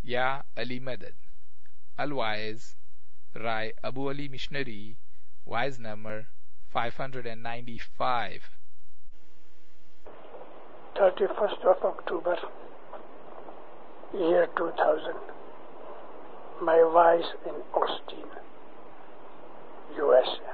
یا علی مدد. Alwaez Rai Abu Ali missionary, Waez number 595. 31st of October, year 2000. My wise in Austin, USA.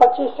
25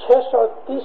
630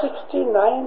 69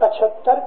75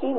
3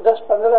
10-15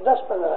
10-15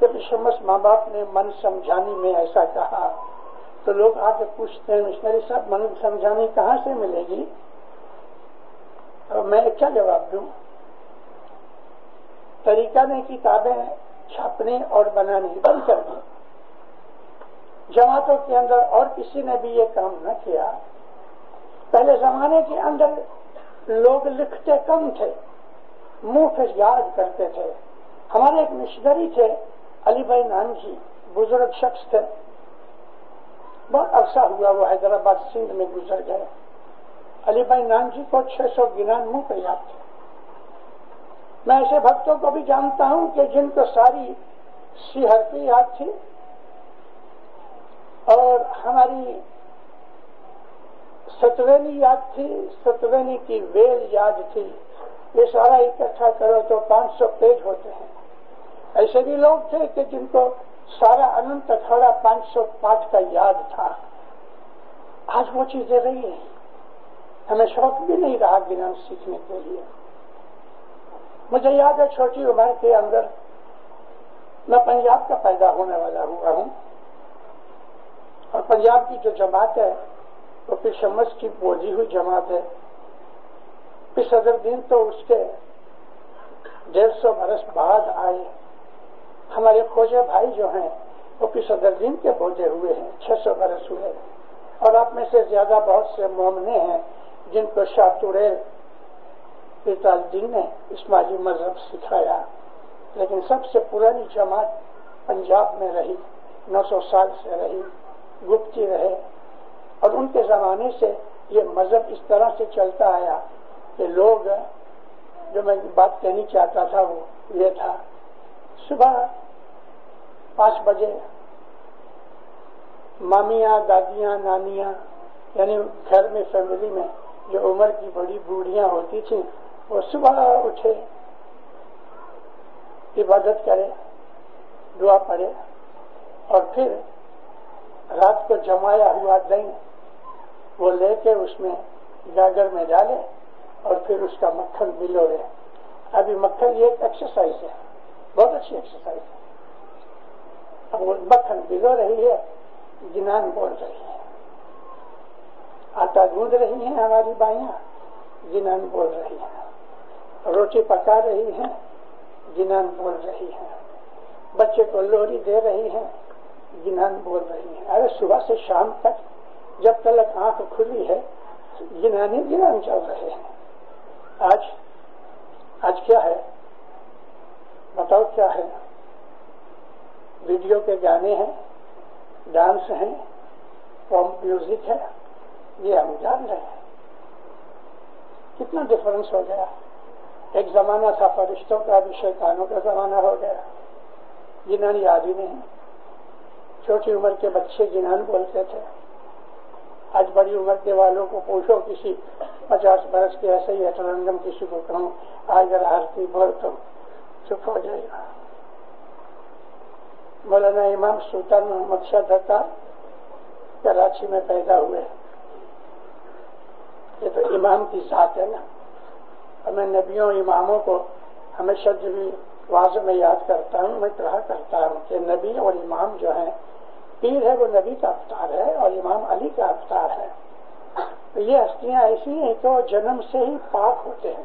کہ شمس ماں باپ نے من سمجھانی میں ایسا کہا تو لوگ آ کے پوچھتے ہیں مشنری صاحب من سمجھانی کہاں سے ملے گی؟ اور میں کیا جواب دوں؟ طریقہ نے کتابیں چھاپنے اور بنانی بند کر دی، جماعتوں کے اندر اور کسی نے بھی یہ کام نہ کیا۔ پہلے زمانے کے اندر لوگ لکھتے کم تھے، منہ پہ یاد کرتے تھے۔ ہمارے ایک مشنری تھے علی بھائی نانجی، بزرگ شخص تھے، بہت عرصہ ہوا وہ حیدرآباد سندھ میں گزر گئے۔ علی بھائی نانجی کو 600 گنان منہ پہ یاد تھے۔ میں ایسے بھکتوں کو بھی جانتا ہوں کہ جن کو ساری سی حرفی یاد تھی اور ہماری ستوینی یاد تھی، ستوینی کی ویل یاد تھی۔ یہ سارا اکٹھا کرو تو 500 پیج ہوتے ہیں۔ ایسے بھی لوگ تھے کہ جن کو سارا اننت کھڑا 500 پاٹ کا یاد تھا۔ آج وہ چیزیں رہی ہیں، ہمیں شوق بھی نہیں رہا گنان سیکھنے کے لیے۔ مجھے یاد ہے چھوٹی عمر کے اندر میں پنجاب کا پیدا ہونے والا ہوا ہوں، اور پنجاب کی جو جماعت ہے وہ پھر شمس کی بوجھی ہوئی جماعت ہے۔ پھر صدر دین تو اس کے 150 برس بعد آئے۔ ہمارے خوجہ بھائی جو ہیں وہ پھر صدر دین کے بوجھے ہوئے ہیں، 600 برس ہوئے، اور آپ میں سے زیادہ بہت سے مومنے ہیں جن کو شاہ توریل الدین نے اسماعیلی مذہب سکھایا۔ لیکن سب سے پرانی جماعت پنجاب میں رہی، 900 سال سے رہی، گپتی رہے، اور ان کے زمانے سے یہ مذہب اس طرح سے چلتا آیا کہ لوگ، جو میں بات کہنی چاہتا تھا وہ یہ تھا، صبح 5 بجے مامیاں، دادیاں، نانیاں، یعنی گھر میں فیملی میں جو عمر کی بڑی بوڑھیاں ہوتی تھیں وہ صبح اٹھے، عبادت کرے، دعا پڑھے، اور پھر رات کو جمایا ہوا دہی وہ لے کے اس میں گاگر میں ڈالے اور پھر اس کا مکھن بلورے۔ ابھی مکھن یہ ایک ایکسرسائز ہے، بہت اچھی ایکسرسائز ہے۔ اب وہ مکھن بلو رہی ہے، گنان بول رہی ہے، آٹا گوندھ رہی ہیں ہماری بائیاں، گنان بول رہی ہیں، روٹی پکا رہی ہیں، گنان بول رہی ہیں، بچے کو لوری دے رہی ہیں، گنان بول رہی ہیں۔ ارے صبح سے شام تک جب تک آنکھ کھلی ہے گنان ہی گنان چل رہے ہیں۔ آج کیا ہے بتاؤ؟ کیا ہے؟ ویڈیو کے گانے ہیں، ڈانس ہیں، پاپ میوزک ہے، یہ ہم جان رہے ہیں۔ کتنا ڈفرنس ہو گیا۔ ایک زمانہ تھا فرشتوں کا، بھی شیطانوں کا زمانہ ہو گیا۔ گنان یاد ہی نہیں۔ چھوٹی عمر کے بچے گنان بولتے تھے، آج بڑی عمر کے والوں کو پوچھو، کسی 50 برس کے ایسے ہی اٹرنگم کسی کو کہوں آج ذرا آرتی بول تو چپ ہو جائے گا۔ مولانا امام سلطان محمد شاہ دتا کراچی میں پیدا ہوئے، یہ تو امام کی ذات ہے نا۔ اور میں نبیوں اماموں کو ہمیشہ جو بھی واضح میں یاد کرتا ہوں، میں کہا کرتا ہوں کہ نبی اور امام جو ہیں، پیر ہے وہ نبی کا اوتار ہے اور امام علی کا اوتار ہے۔ تو یہ ہستیاں ایسی ہیں کہ وہ جنم سے ہی پاک ہوتے ہیں،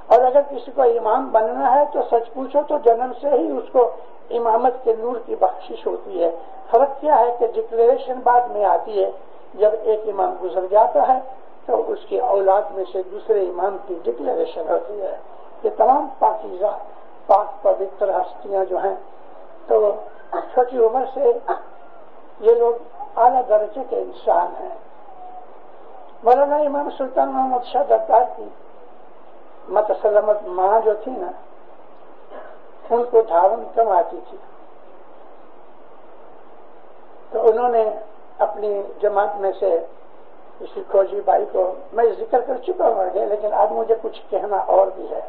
اور اگر کسی کو امام بننا ہے تو سچ پوچھو تو جنم سے ہی اس کو امامت کے نور کی بخشش ہوتی ہے۔ فرق کیا ہے کہ ڈکلیریشن بعد میں آتی ہے، جب ایک امام گزر جاتا ہے تو اس کی اولاد میں سے دوسرے امام کی ڈکلیریشن ہوتی ہے۔ یہ تمام پاکیزہ پاک پوتر ہستیاں جو ہیں، تو چھوٹی عمر سے یہ لوگ اعلیٰ درجے کے انسان ہیں۔ مولانا امام سلطان محمد شاہ دتا کی متسلمت ماں جو تھی نا، ان کو دھاون کم آتی تھی، تو انہوں نے اپنی جماعت میں سے کسی کھوجی بھائی کو، میں ذکر کر چکا ہوں آگے، لیکن آج مجھے کچھ کہنا اور بھی ہے۔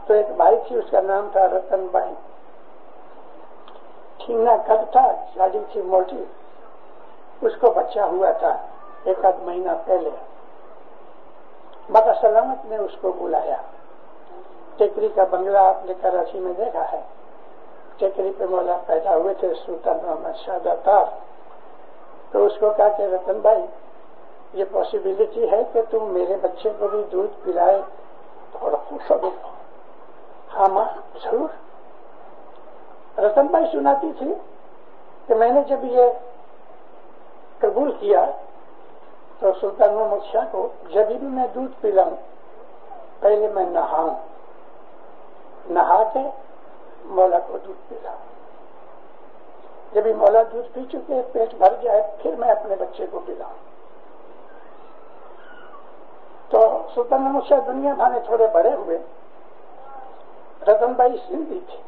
تو ایک بھائی تھی، اس کا نام تھا رتن بائی، ٹھینا قد تھا، گاڑی تھی موٹی، اس کو بچہ ہوا تھا 1 مہینہ پہلے۔ ماتا سلامت نے اس کو بلایا، ٹیکری کا بنگلہ آپ نے کراچی میں دیکھا ہے، ٹیکری پہ مولا پیدا ہوئے تھے سلطان محمد شاہ داتار. تو اس کو کہا کہ رتن بھائی یہ پاسبلٹی ہے کہ تم میرے بچے کو بھی دودھ پلائے تو بڑا خوش ہو گئے. ہاں ماں ضرور. رتن بھائی سناتی تھی کہ میں نے جب یہ قبول کیا تو سلطان محمد شاہ کو جب بھی میں دودھ پلاؤں پہلے میں نہاؤں, نہا کے مولا کو دودھ پلاؤں. جب بھی مولا دودھ پی چکے پیٹ بھر جائے پھر میں اپنے بچے کو پلاؤں. تو سلطان محمد شاہ دنیا بھانے تھوڑے بڑے ہوئے. رتن بائی سندھی تھی,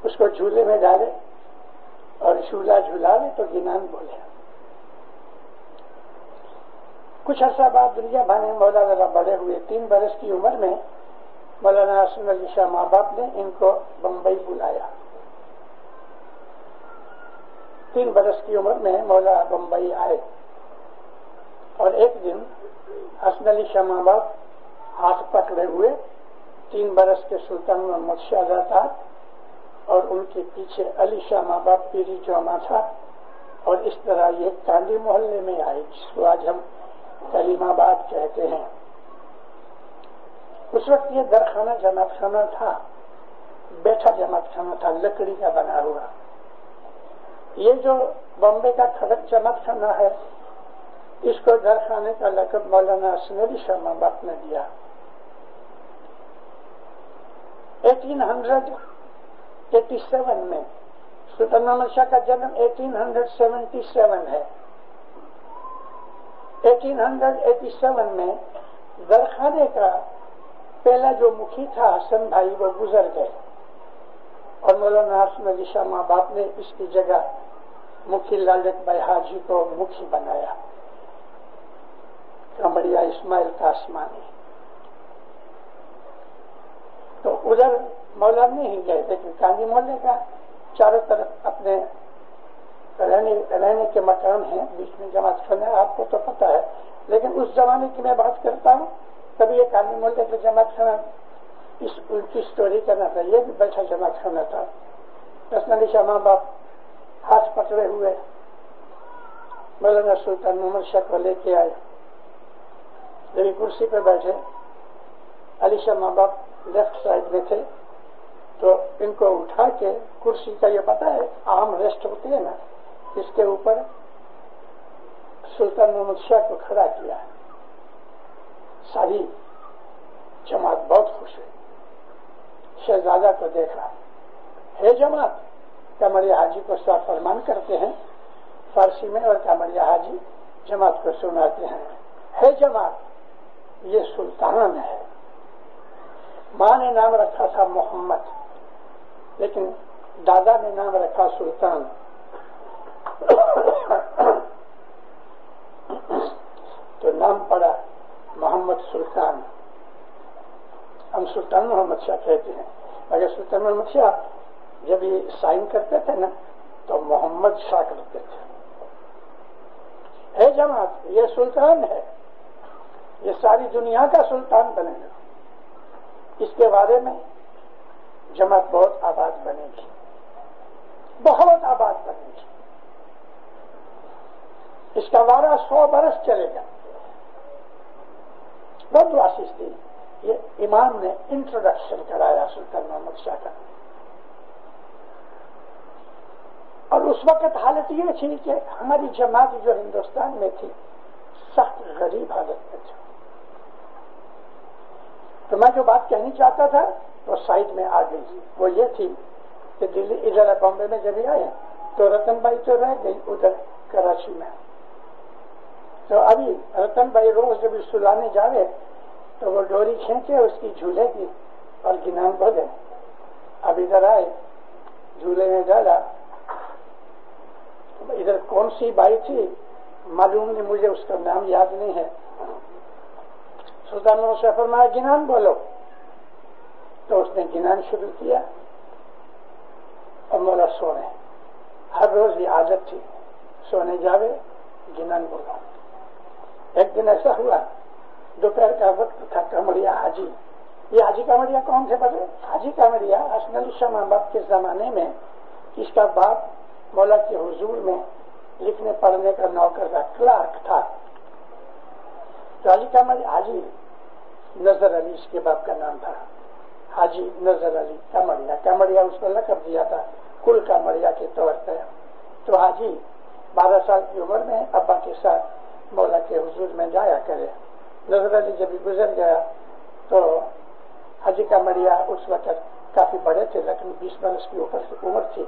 اس کو جھولے میں ڈالے اور جھولا جھولالے تو گنان بولے. کچھ عرصہ بعد دنیا بھانے مولا ذرا بڑے ہوئے. 3 برس کی عمر میں مولانا حسن علی شاہ ماں باپ نے ان کو بمبئی بلایا. 3 برس کی عمر میں مولا بمبئی آئے اور ایک دن حسن علی شاہ ماں باپ ہاتھ پکڑے ہوئے 3 برس کے سلطان محمد شاہ داتار اور ان کے پیچھے علی شاہ ماں باپ پیری جوما تھا, اور اس طرح یہ کاندی محلے میں آئے جس کو آج ہم کلیم آباد کہتے ہیں. اس وقت یہ درخانہ جماعت خانہ تھا, بیٹھا جماعت خانہ تھا, لکڑی کا بنا ہوا. یہ جو بامبے کا کھڑک جماعت خانہ ہے اس کو درخانے کا لقب مولانا حسن علی شاہ ماں باپ نے دیا. 1887 میں سلطان محمد شاہ کا جنم 1877 ہے. 1887 میں درخانے کا پہلا جو مکھی تھا حسن بھائی وہ گزر گئے اور مولانا حسن علی شاہ ماں باپ نے اس کی جگہ مکھی لالت بھائی حاجی کو مکھی بنایا. کمبڑیا اسماعیل کاسمانی. تو ادھر مولا نہیں گئے لیکن کاندی محلے کا چاروں طرف اپنے رہنے کے مکان ہیں, بیچ میں جماعت خانہ آپ کو تو پتا ہے. لیکن اس زمانے کی میں بات کرتا ہوں تبھی یہ کاندی محلے کا جماعت خانہ ان کی اسٹوری کرنا تھا. یہ بھی بیٹھا جماعت خانہ تھا. حسن علی شاہ ماں باپ ہاتھ پکڑے ہوئے مولانا سلطان محمد شاہ کو لے کے آئے. جب کرسی پہ بیٹھے علی شاہ ماں باپ لیفٹ سائڈ میں تھے تو ان کو اٹھا کے کرسی کا یہ پتا ہے عام ریسٹ ہوتی ہے نا, اس کے اوپر سلطان محمد شاہ کو کھڑا کیا. ساری جماعت بہت خوش ہوئی. شہزادہ کو دیکھا. ہے جماعت کمریا حاجی کو صاف فرمان کرتے ہیں فارسی میں اور کمریا حاجی جماعت کو سناتے ہیں. ہے جماعت یہ سلطان ہے. ماں نے نام رکھا تھا محمد لیکن دادا نے نام رکھا سلطان. تو نام پڑا محمد سلطان. ہم سلطان محمد شاہ کہتے ہیں. اگر سلطان محمد شاہ جب یہ سائن کرتے تھے نا تو محمد شاہ کرتے تھے. ہے جماعت یہ سلطان ہے, یہ ساری دنیا کا سلطان بنے گا. اس کے بارے میں جماعت بہت آباد بنے گی, بہت آباد بنے گی. اس کا وارہ 100 برس چلے گا. بہت واسطے تھی. یہ امام نے انٹروڈکشن کرایا سلطان محمد شاہ کا. اور اس وقت حالت یہ تھی کہ ہماری جماعت جو ہندوستان میں تھی سخت غریب حالت میں تھی. تو میں جو بات کہنی چاہتا تھا وہ سائڈ میں آ گئی. وہ یہ تھی کہ دلی ادھر بامبے میں جب آئے تو رتن بھائی تو رہ گئی ادھر کراچی میں. تو ابھی رتن بھائی روز جب سلانے جاوے تو وہ ڈوری کھینچے اس کی جھولے کی اور گنان بولے. اب ادھر آئے جھولے میں ڈالا. ادھر کون سی بائی تھی معلوم نہیں, مجھے اس کا نام یاد نہیں ہے. سلطان محمد شاہ فرمایا گنان بولو. تو اس نے گنان شروع کیا اور مولا سونے. ہر روز یہ عادت تھی سونے جاوے گنان بولو. ایک دن ایسا ہوا دوپہر کا وقت تھا. کمریا حاجی یہ حاجی کامڑیا کون تھے بولے؟ حاجی کامڑیا حسن علی شاہ ماں باپ کے زمانے میں اس کا باپ مولا کے حضور میں لکھنے پڑھنے کا نوکر تھا، کلارک تھا. تو حاجی نظر علی اس کے باپ کا نام تھا، حاجی نظر علی کامڑیا. کامڑیا اس کو لقب دیا تھا کل کامڑیا کے طور پر. تو حاجی 12 سال کی عمر میں ابا کے ساتھ مولا کے حضور میں جایا کرے. نظر علی جب گزر گیا تو حاجی کامڑیا اس وقت کافی بڑے تھے، لیکن 20 برس کی عمر تھی.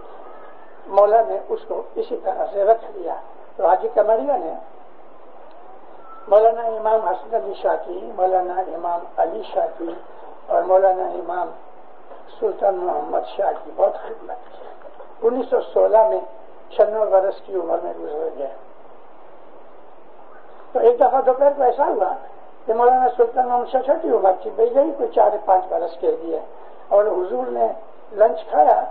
مولا نے اس کو اسی طرح سے رکھ لیا. تو حاجی کامڑیا نے مولانا امام حسن علی شاہ کی، مولانا امام علی شاہ کی اور مولانا امام سلطان محمد شاہ کی بہت خدمت کی. 1916 میں 96 برس کی عمر میں گزر گئے. تو ایک دفعہ دوپہر کو ایسا ہوا کہ مولانا سلطان محمد شاہ چھوٹی عمر کی بھائی گئی کوئی 4-5 برس کے لیے، اور حضور نے لنچ کھایا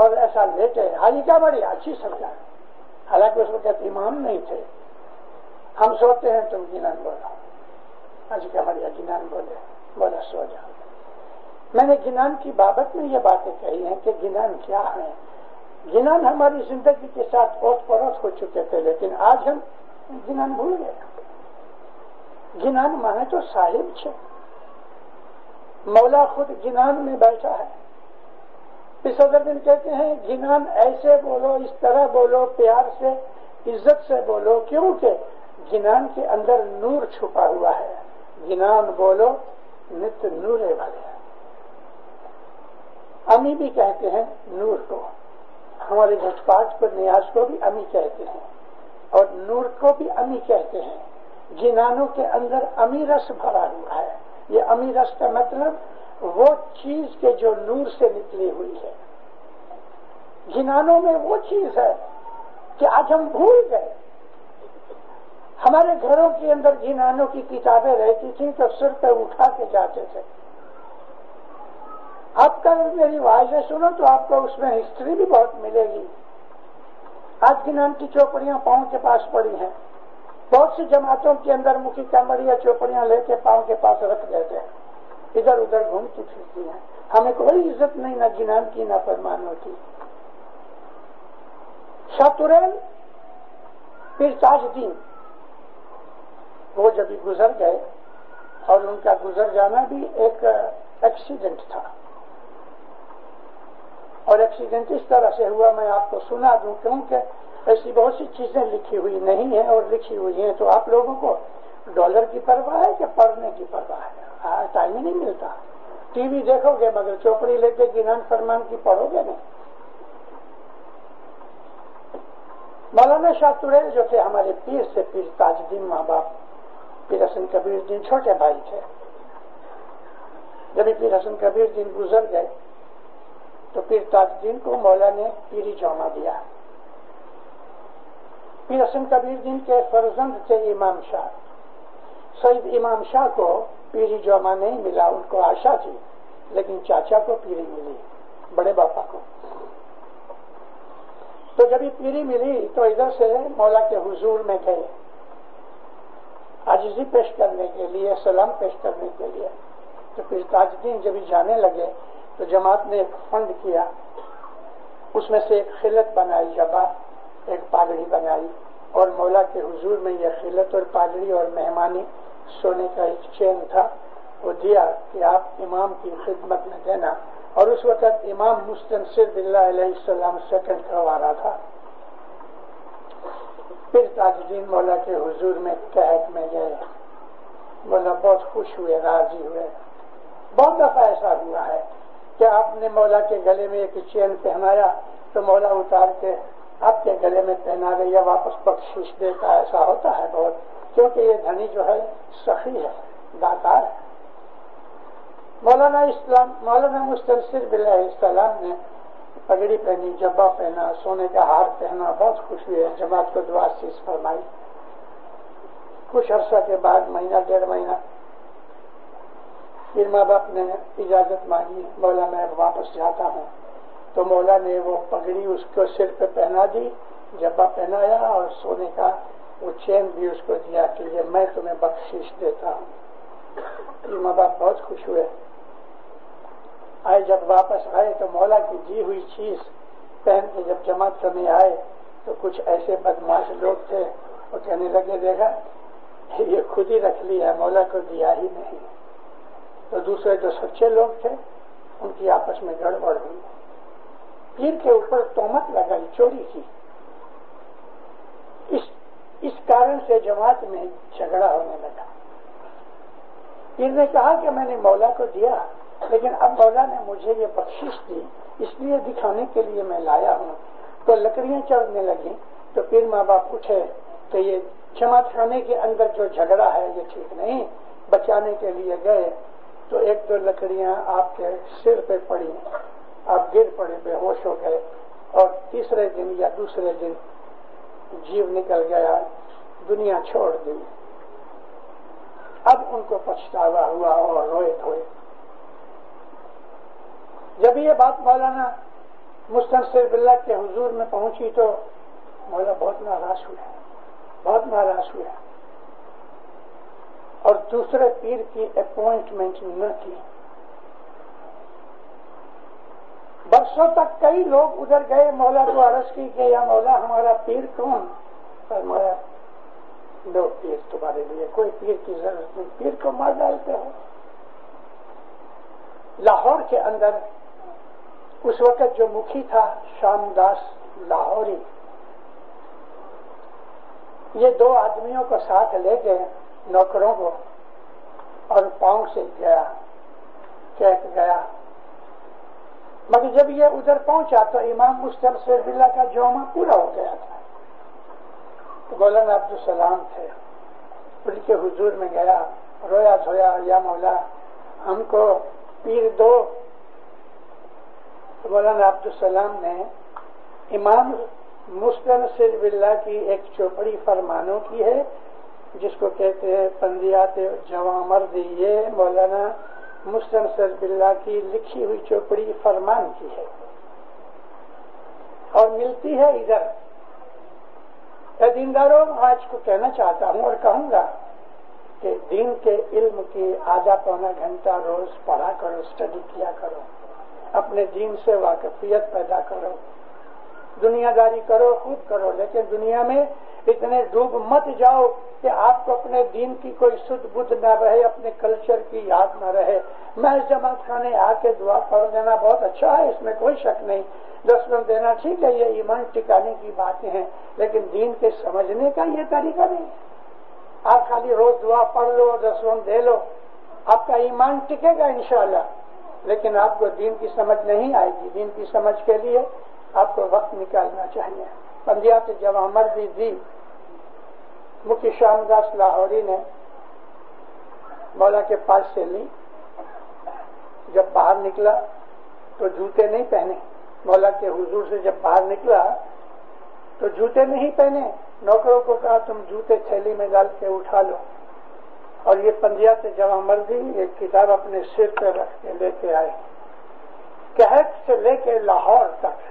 اور ایسا لیٹے. حاجی کامڑیا اچھی سرکار، حالانکہ اس وقت امام نہیں تھے. ہم سوتے ہیں تم گنان بولو. حاجی کامڑیا گنان بولے، بولا سو جاؤ. میں نے گنان کی بابت میں یہ باتیں کہی ہیں کہ گنان کیا ہے. گنان ہماری زندگی کے ساتھ اوت پروت ہو چکے تھے، لیکن آج ہم گنان بھول گئے. گنان مانے تو صاحب چھے. مولا خود گنان میں بیٹھا ہے. صدر دن کہتے ہیں گنان ایسے بولو، اس طرح بولو، پیار سے عزت سے بولو، کیونکہ گنان کے اندر نور چھپا ہوا ہے. گنان بولو نت نورے والے. امی بھی کہتے ہیں نور کو. ہمارے گھٹ پاٹ کو نیاز کو بھی امی کہتے ہیں اور نور کو بھی امی کہتے ہیں. گنانوں کے اندر امی رس بھرا ہوا ہے. یہ امی رس کا مطلب وہ چیز کے جو نور سے نکلی ہوئی ہے. گنانوں میں وہ چیز ہے کہ آج ہم بھول گئے. ہمارے گھروں کے اندر گنانوں کی کتابیں رہتی تھیں تو سر پہ اٹھا کے جاتے تھے. آپ کا میری واضح سنو تو آپ کو اس میں ہسٹری بھی بہت ملے گی. آج گنان کی چوپڑیاں پاؤں کے پاس پڑی ہیں. بہت سی جماعتوں کے اندر مکھی کامڑیا چوپڑیاں لے کے پاؤں کے پاس رکھ دیتے ہیں، ادھر ادھر گھومتی پھرتی ہیں. ہمیں کوئی عزت نہیں، نہ گنان کی نہ فرمانوں کی. شاہ تریل پیر تاج الدین وہ جب گزر گئے، اور ان کا گزر جانا بھی ایک ایکسیڈنٹ تھا. اور ایکسیڈنٹ اس طرح سے ہوا، میں آپ کو سنا دوں کیونکہ ایسی بہت سی چیزیں لکھی ہوئی نہیں ہیں، اور لکھی ہوئی ہیں تو آپ لوگوں کو ڈالر کی پرواہ ہے کہ پڑھنے کی پرواہ ہے. ٹائم ہی نہیں ملتا. ٹی وی دیکھو گے مگر چوپڑی لے کے گنان فرمان کی پڑھو گے نہیں. مولانا شاہ تریل جو تھے ہمارے پیر سے پیر تاج الدین ماں باپ پیر حسن کبیر الدین چھوٹے بھائی تھے. جب پیر حسن کبیر الدین گزر گئے تو پیر تاج الدین کو مولا نے پیری جامہ دیا. پیر حسن کبیر الدین کے فرزند تھے امام شاہ. سید امام شاہ کو پیری جامہ نہیں ملا، ان کو آشا تھی، لیکن چاچا کو پیری ملی، بڑے باپا کو. تو جب یہ پیری ملی تو ادھر سے مولا کے حضور میں گئے عاجزی پیش کرنے کے لیے، سلام پیش کرنے کے لیے. تو پھر تاج الدین جب جانے لگے تو جماعت نے ایک فنڈ کیا، اس میں سے ایک خلت بنائی، جبا ایک پاگڑی بنائی، اور مولا کے حضور میں یہ خلت اور پاگڑی اور مہمانی سونے کا ایک چین تھا، وہ دیا کہ آپ امام کی خدمت میں دینا. اور اس وقت امام مستنصر باللہ علیہ السلام سیکنڈ کروا رہا تھا. پھر تاج الدین مولا کے حضور میں قحط میں گئے. مولا بہت خوش ہوئے، راضی ہوئے. بہت دفعہ ایسا ہوا ہے کہ آپ نے مولا کے گلے میں ایک چین پہنایا تو مولا اتار کے آپ کے گلے میں پہنا دے یا واپس بخشش دیتا. ایسا ہوتا ہے بہت، کیونکہ یہ دھنی جو ہے سخی ہے، داتار ہے. مولانا مستنصر باللہ السلام نے پگڑی پہنی، جبا پہنا، سونے کا ہار پہنا، بہت خوش ہوئے. جماعت کو دعا سیز فرمائی. کچھ عرصہ کے بعد، مہینہ 1.5 مہینہ، پھر ماں باپ نے اجازت مانگی، مولا میں واپس جاتا ہوں. تو مولا نے وہ پگڑی اس کو سر پہ پہنا دی، جبا پہنایا، اور سونے کا وہ چین بھی اس کو دیا کہ یہ میں تمہیں بخشش دیتا ہوں. پھر ماں باپ بہت خوش ہوئے. آئے جب واپس آئے تو مولا کی دی ہوئی چیز پہن کے جب جماعت کرنے آئے تو کچھ ایسے بدماش لوگ تھے وہ کہنے لگے دیکھا یہ خود ہی رکھ لیا ہے، مولا کو دیا ہی نہیں. تو دوسرے جو سچے لوگ تھے ان کی آپس میں گڑبڑ ہوئی، پیر کے اوپر تہمت لگائی چوری کی. اس کارن سے جماعت میں جھگڑا ہونے لگا. پیر نے کہا کہ میں نے مولا کو دیا لیکن اب مولا نے مجھے یہ بخشش دی، اس لیے دکھانے کے لیے میں لایا ہوں. تو لکڑیاں چڑھنے لگی تو پیر ماں باپ اٹھے کہ یہ جماعت خانے کے اندر جو جھگڑا ہے یہ ٹھیک نہیں. بچانے کے لیے گئے تو ایک دو لکڑیاں آپ کے سر پہ پڑی، آپ گر پڑے، بے ہوش ہو گئے اور تیسرے دن یا دوسرے دن جیو نکل گیا، دنیا چھوڑ دی. اب ان کو پچھتاوا ہوا اور روئے دھوئے. جب یہ بات مولانا مستنصر باللہ کے حضور میں پہنچی تو مولا بہت ناراض ہوئے اور دوسرے پیر کی اپوائنٹمنٹ نہ کی. برسوں تک کئی لوگ ادھر گئے، مولا کو عرض کی کہ یا مولا ہمارا پیر کون؟ فرمایا دو پیر تمہارے لیے، کوئی پیر کی ضرورت نہیں، پیر کو مار ڈالتے ہو. لاہور کے اندر اس وقت جو مکھی تھا شام داس لاہوری، یہ دو آدمیوں کو ساتھ لے کے نوکروں کو اور پاؤں سے گیا مگر جب یہ ادھر پہنچا تو امام مستنصر باللہ کا جومہ پورا ہو گیا تھا. تو مولانا عبدالسلام تھے، ان کے حضور میں گیا، رویا دھویا، یا مولا ہم کو پیر دو. تو مولانا عبدالسلام نے امام مستنصر باللہ کی ایک چوپڑی فرمانوں کی ہے جس کو کہتے ہیں پندیات جواں مردی، یہ مولانا مستنصر باللہ کی لکھی ہوئی چوپڑی فرمان کی ہے اور ملتی ہے ادھر. دینداروں آج کو کہنا چاہتا ہوں اور کہوں گا کہ دین کے علم کی آدھا پونا گھنٹہ روز پڑھا کرو، اسٹڈی کیا کرو، اپنے دین سے واقفیت پیدا کرو، دنیا داری کرو، خوب کرو، لیکن دنیا میں اتنے ڈوب مت جاؤ کہ آپ کو اپنے دین کی کوئی سدھ بدھ نہ رہے، اپنے کلچر کی یاد نہ رہے. محض جماعت خانے آ کے دعا پڑھ دینا بہت اچھا ہے، اس میں کوئی شک نہیں، 10 منٹ دینا ٹھیک ہے، یہ ایمان ٹکانے کی باتیں ہیں، لیکن دین کے سمجھنے کا یہ طریقہ نہیں. آپ خالی روز دعا پڑھ لو، 10 منٹ دے لو، آپ کا ایمان ٹکے گا انشاءاللہ، لیکن آپ کو دین کی سمجھ نہیں آئے گی. دین کی سمجھ کے لیے آپ کو وقت نکالنا چاہیے. پندیات جواں مردی دی مکھی شام داس لاہوری نے مولا کے پاس سے لی. جب باہر نکلا تو جوتے نہیں پہنے، مولا کے حضور سے جب باہر نکلا تو جوتے نہیں پہنے. نوکروں کو کہا تم جوتے تھیلی میں ڈال کے اٹھا لو، اور یہ پندیات جواں مردی ایک کتاب اپنے سر پہ رکھ کے لے کے آئے. کہت سے لے کے لاہور تک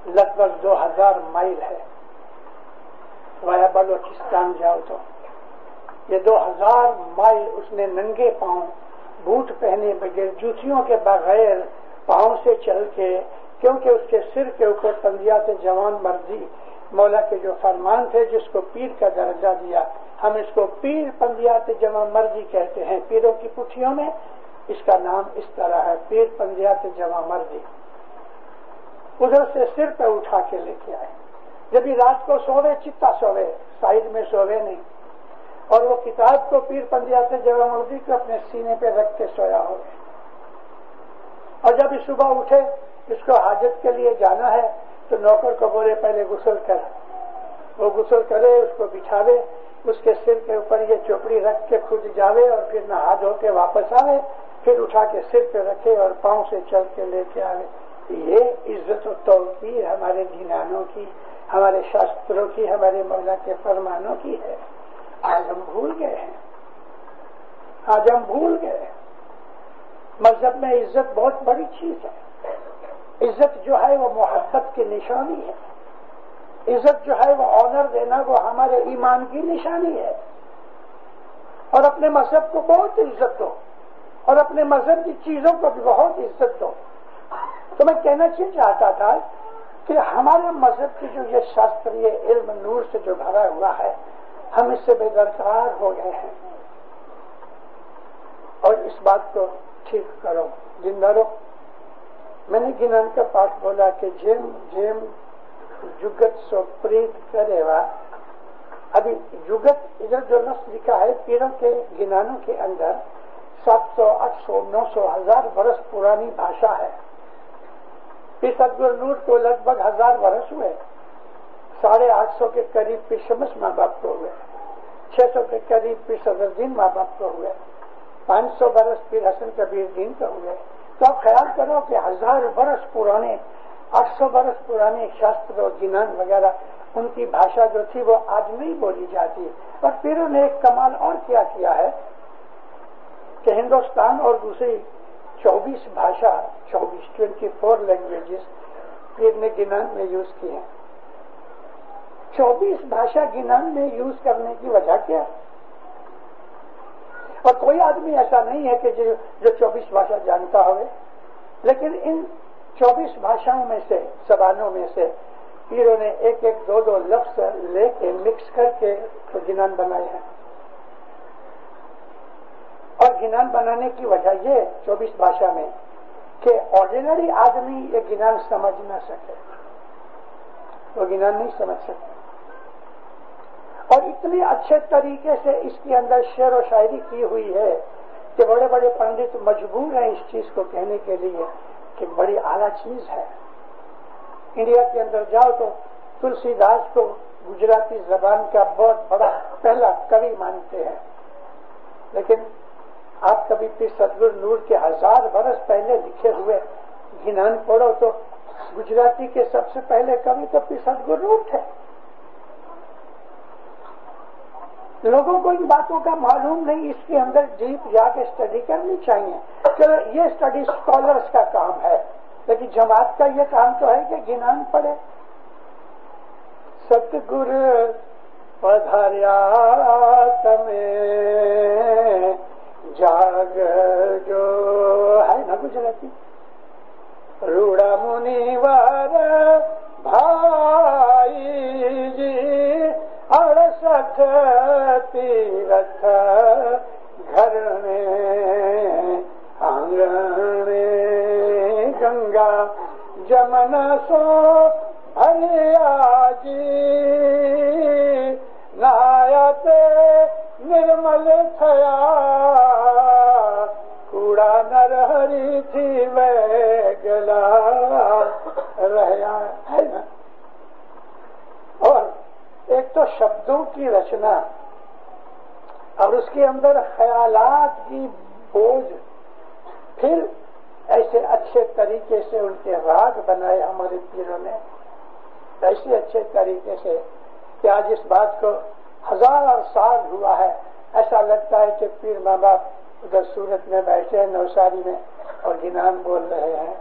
لگ بھگ 2000 مائل ہے. وایا بلوچستان جاؤ تو یہ 2000 مائل اس نے ننگے پاؤں، بوٹ پہنے بغیر، جوتیوں کے بغیر پاؤں سے چل کے، کیونکہ اس کے سر کے اوپر پندیات جوان مردی مولا کے جو فرمان تھے جس کو پیر کا درجہ دیا. ہم اس کو پیر پندیات جوان مردی کہتے ہیں. پیروں کی پٹھیوں میں اس کا نام اس طرح ہے، پیر پندیات جواں مردی. ادھر سے سر پہ اٹھا کے لے کے آئے. جب یہ رات کو سوے چتا سوے، سائڈ میں سوے نہیں، اور وہ کتاب کو پیر پندیات جواں مردی کو اپنے سینے پہ رکھ کے سویا ہو گئے. اور جب یہ صبح اٹھے اس کو حاجت کے لیے جانا ہے تو نوکر کو بولے پہلے غسل کر. وہ غسل کرے، اس کو بچھاوے، اس کے سر کے اوپر یہ چوپڑی رکھ کے خود جاوے اور پھر نہا دھو کے واپس آوے، پھر اٹھا کے سر پہ رکھے اور پاؤں سے چل کے لے کے آوے. یہ عزت و توقیر ہمارے دینانوں کی، ہمارے شاستروں کی، ہمارے مولا کے فرمانوں کی ہے. آج ہم بھول گئے ہیں، آج ہم بھول گئے. مذہب میں عزت بہت بڑی چیز ہے. عزت جو ہے وہ محبت کی نشانی ہے. عزت جو ہے وہ آنر دینا وہ ہمارے ایمان کی نشانی ہے. اور اپنے مذہب کو بہت عزت دو اور اپنے مذہب کی چیزوں کو بھی بہت عزت دو. تو میں کہنا چاہتا تھا کہ ہمارے مذہب کی جو یہ شاستریہ علم نور سے جو بھرا ہوا ہے ہم اس سے بے درکار ہو گئے ہیں. اور اس بات کو ٹھیک کرو, زندہ رہو. میں نے گنان کا پاٹ بولا کہ جیم جیم جگت سو پریت کرے وا. ابھی جگت ادھر جو لفظ لکھا ہے پیروں کے گنانوں کے اندر 700 800 900 1000 برس پرانی بھاشا ہے. پھر سدگرو نور کو لگ بھگ 1000 برس ہوئے. 850 کے قریب پھر شمس ماں باپ کو ہوئے. 600 کے قریب پھر صدر الدین ماں باپ کو ہوئے. 500 برس پھر حسن کبیر دین کا ہوئے. تو آپ خیال کرو کہ 1000 برس پرانے 800 برس پرانے شاستر اور گنان وغیرہ ان کی بھاشا جو تھی وہ آج نہیں بولی جاتی. اور پیروں نے ایک کمال اور کیا ہے کہ ہندوستان اور دوسری 24 بھاشا 24 لینگویجز پیر نے گنان میں یوز کی ہیں. 24 بھاشا گنان میں یوز کرنے کی وجہ کیا؟ اور کوئی آدمی ایسا نہیں ہے کہ جو 24 بھاشا جانتا ہوئے, لیکن ان 24 بھاشاؤں میں سے زبانوں میں سے پیروں نے ایک ایک دو لفظ لے کے مکس کر کے گنان بنائے ہیں. اور گنان بنانے کی وجہ یہ 24 بھاشا میں کہ آرڈینری آدمی یہ گنان سمجھ نہ سکے, وہ گنان نہیں سمجھ سکتے. اور اتنے اچھے طریقے سے اس کے اندر شعر و شاعری کی ہوئی ہے کہ بڑے بڑے پنڈت مجبور ہیں اس چیز کو کہنے کے لیے کہ بڑی اعلیٰ چیز ہے. انڈیا کے اندر جاؤ تو تلسی داس کو گجراتی زبان کا بہت بڑا پہلا کوی مانتے ہیں, لیکن آپ کبھی پھر سدگرو نور کے 1000 برس پہلے لکھے ہوئے گنان پڑھو تو گجراتی کے سب سے پہلے کوی تو پھر سدگرو نور تھے. لوگوں کو ان باتوں کا معلوم نہیں, اس کے اندر ڈیپ جا کے اسٹڈی کرنی چاہیے. چلو یہ اسٹڈی اسکالرس کا کام ہے, لیکن جماعت کا یہ کام تو ہے کہ گنان پڑھے. ستگر پدھاریا تمہیں جاگ جو ہے نا گجراتی, روڑا منیوار بھائی جی 68 تیرتھ گھر میں آنگن گنگا جمنا سو بھریا جی نایت نرمل تھیا کوڑا نر ہری تھی وے گلا رہیا ہے نا. اور ایک تو شبدوں کی رچنا اور اس کے اندر خیالات کی بوجھ, پھر ایسے اچھے طریقے سے ان کے راگ بنائے ہمارے پیروں نے, ایسے اچھے طریقے سے کہ آج اس بات کو 1000 سال ہوا ہے. ایسا لگتا ہے کہ پیر ماں باپ ادھر سورت میں بیٹھے ہیں نوساری میں اور گنان بول رہے ہیں.